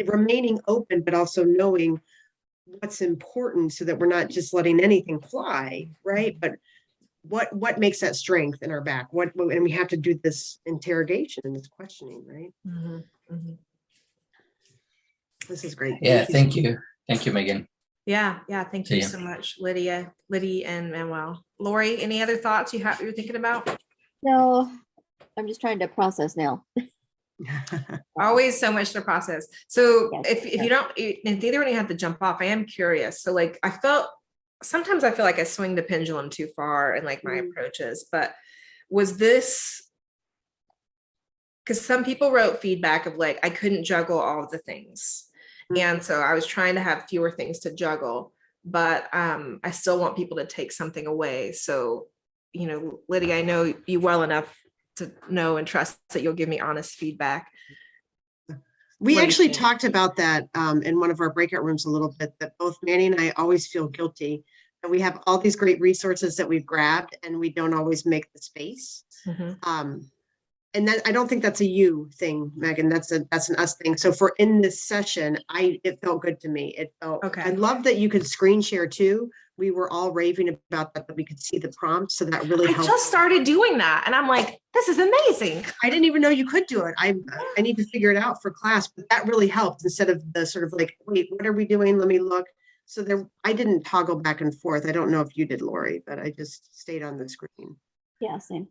F: remaining open, but also knowing what's important so that we're not just letting anything fly, right? But what makes that strength in our back? And we have to do this interrogation and this questioning, right? This is great.
L: Yeah, thank you. Thank you, Megan.
A: Yeah, thank you so much, Liddy and Manuel. Lori, any other thoughts you're thinking about?
N: No, I'm just trying to process now.
A: Always so much to process. So if you don't, if either one of you have to jump off, I am curious. So like sometimes I feel like I swing the pendulum too far in like my approaches, but was this, because some people wrote feedback of like, I couldn't juggle all of the things. And so I was trying to have fewer things to juggle, but I still want people to take something away. So, Lydia, I know you well enough to know and trust that you'll give me honest feedback.
F: We actually talked about that in one of our breakout rooms a little bit, that both Manny and I always feel guilty that we have all these great resources that we've grabbed and we don't always make the space. and that, I don't think that's a you thing, Megan. That's an us thing. So for in this session, it felt good to me. It felt,
A: Okay.
F: I love that you could screen share too. We were all raving about that we could see the prompts. So that really
A: I
F: helped.
A: just started doing that and I'm like, this is amazing.
F: I didn't even know you could do it. I need to figure it out for class, but that really helped instead of the sort of like, wait, what are we doing? Let me look. So I didn't toggle back and forth. I don't know if you did, Lori, but I just stayed on the screen.
N: Yeah, same.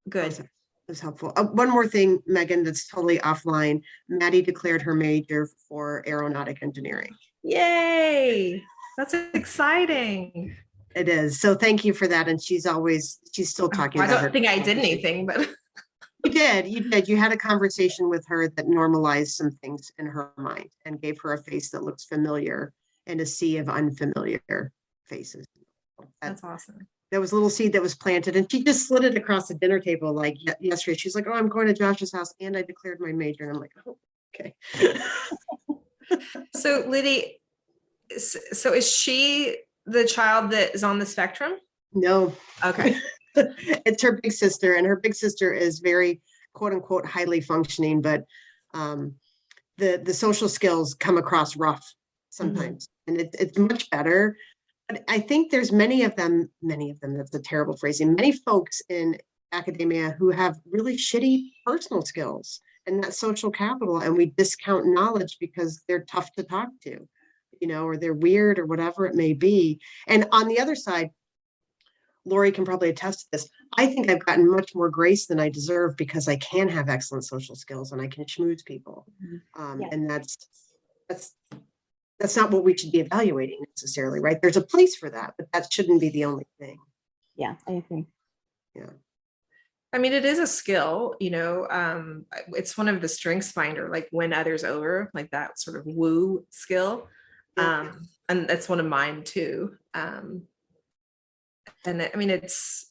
A: Good.
F: That was helpful. One more thing, Megan, that's totally offline. Maddie declared her major for aeronautic engineering.
A: Yay. That's exciting.
F: It is. So thank you for that. And she's still talking
A: I
F: about
A: don't think I did anything, but
F: you did. You had a conversation with her that normalized some things in her mind and gave her a face that looks familiar in a sea of unfamiliar faces.
A: That's awesome.
F: There was a little seed that was planted and she just slid it across the dinner table like yesterday. She's like, oh, I'm going to Josh's house and I declared my major. And I'm like, oh, okay.
A: So Liddy, so is she the child that is on the spectrum?
F: No.
A: Okay.
F: It's her big sister, and her big sister is very quote unquote highly functioning, but the social skills come across rough sometimes. And it's much better. But I think there's many of them, that's a terrible phrasing, many folks in academia who have really shitty personal skills and that social capital, and we discount knowledge because they're tough to talk to, or they're weird or whatever it may be. And on the other side, Lori can probably attest to this. I think I've gotten much more grace than I deserve because I can have excellent social skills and I can schmooze people. And that's not what we should be evaluating necessarily, right? There's a place for that, but that shouldn't be the only thing.
N: Yeah, I agree.
F: Yeah.
A: I mean, it is a skill, it's one of the strengths finder, like win others over, like that sort of woo skill. And that's one of mine too. And I mean, it's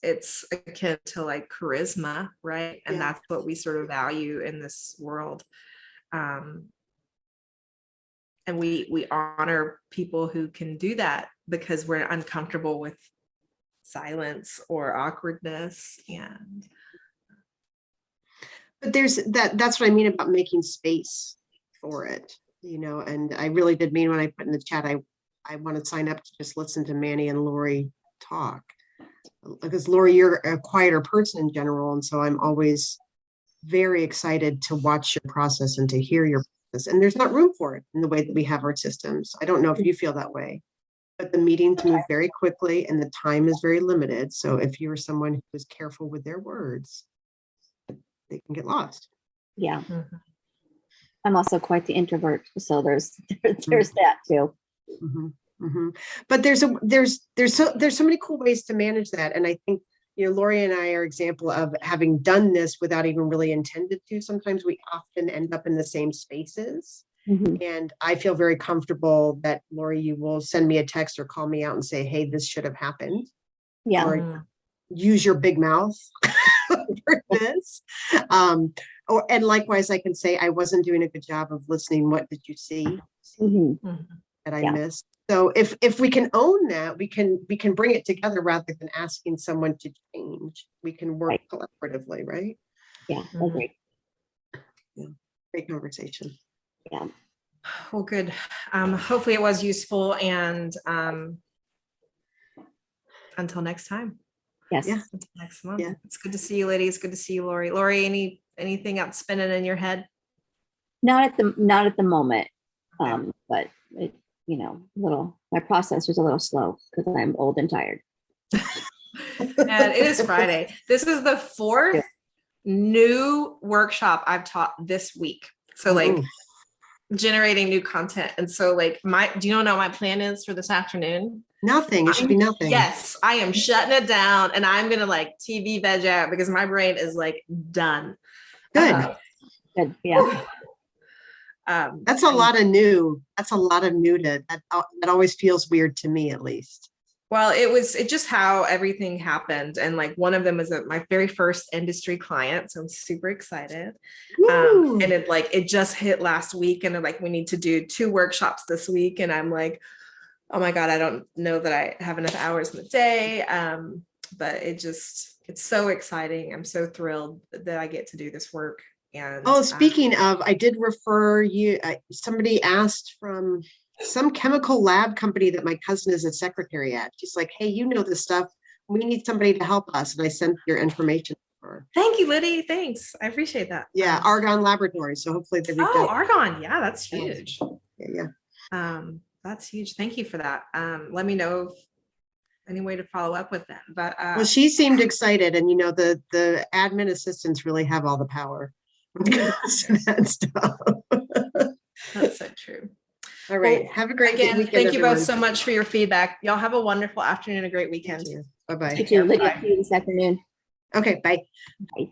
A: akin to like charisma, right? And that's what we sort of value in this world. And we honor people who can do that because we're uncomfortable with silence or awkwardness.
F: But that's what I mean about making space for it, and I really did mean when I put in the chat, I want to sign up to just listen to Manny and Lori talk, because Lori, you're a quieter person in general. And so I'm always very excited to watch your process and to hear your process. And there's not room for it in the way that we have our systems. I don't know if you feel that way, but the meetings move very quickly and the time is very limited. So if you're someone who is careful with their words, they can get lost.
N: Yeah. I'm also quite the introvert, so there's that too.
F: But there's so many cool ways to manage that, and I think Lori and I are example of having done this without even really intended to. Sometimes we often end up in the same spaces, and I feel very comfortable that Lori, you will send me a text or call me out and say, "Hey, this should have happened."
N: Yeah.
F: Or use your big mouth for this. And likewise, I can say I wasn't doing a good job of listening. What did you see that I missed? So if we can own that, we can bring it together rather than asking someone to change. We can work collaboratively, right?
N: Yeah, agree.
F: Yeah, great conversation.
N: Yeah.
A: Well, good. Hopefully it was useful, and until next time.
N: Yes.
F: Yeah.
A: Until next month. Yeah. It's good to see you, ladies. Good to see you, Lori. Lori, anything else spinning in your head?
N: Not at the moment. But it, my process was a little slow because I'm old and tired.
A: And it is Friday. This is the fourth new workshop I've taught this week. So generating new content. And so do you know what my plan is for this afternoon?
F: Nothing. It should be nothing.
A: Yes, I am shutting it down and I'm going to TV veg out because my brain is done.
F: Good.
N: Good. Yeah.
F: That's a lot of new. That's a lot of new that always feels weird to me, at least.
A: Well, it just how everything happened. And one of them is my very first industry client. So I'm super excited. And it just hit last week and they're we need to do 2 workshops this week. And I'm oh my God, I don't know that I have enough hours in the day. But it's it's so exciting. I'm so thrilled that I get to do this work. And
F: Oh, speaking of, I did refer you, somebody asked from some chemical lab company that my cousin is a secretary at. She's like, hey, you know this stuff. We need somebody to help us. And I sent your information to her.
A: Thank you, Liddy. Thanks. I appreciate that.
F: Yeah, Argonne Laboratories. So hopefully they reach
A: Oh,
F: out.
A: Argonne. Yeah, that's huge.
F: Yeah.
A: That's huge. Thank you for that. Let me know if any way to follow up with them. But
F: Well, she seemed excited, and the admin assistants really have all the power when it comes to that stuff.
A: that's so true.
F: All right.
A: Well,
F: Have a great
A: again,
F: weekend.
A: thank you both
F: everyone.
A: so much for your feedback. Y'all have a wonderful afternoon, a great weekend.
F: Bye-bye.
N: You too. Lydia,
A: Bye.
N: see you this afternoon.
F: Okay, bye.
N: Bye.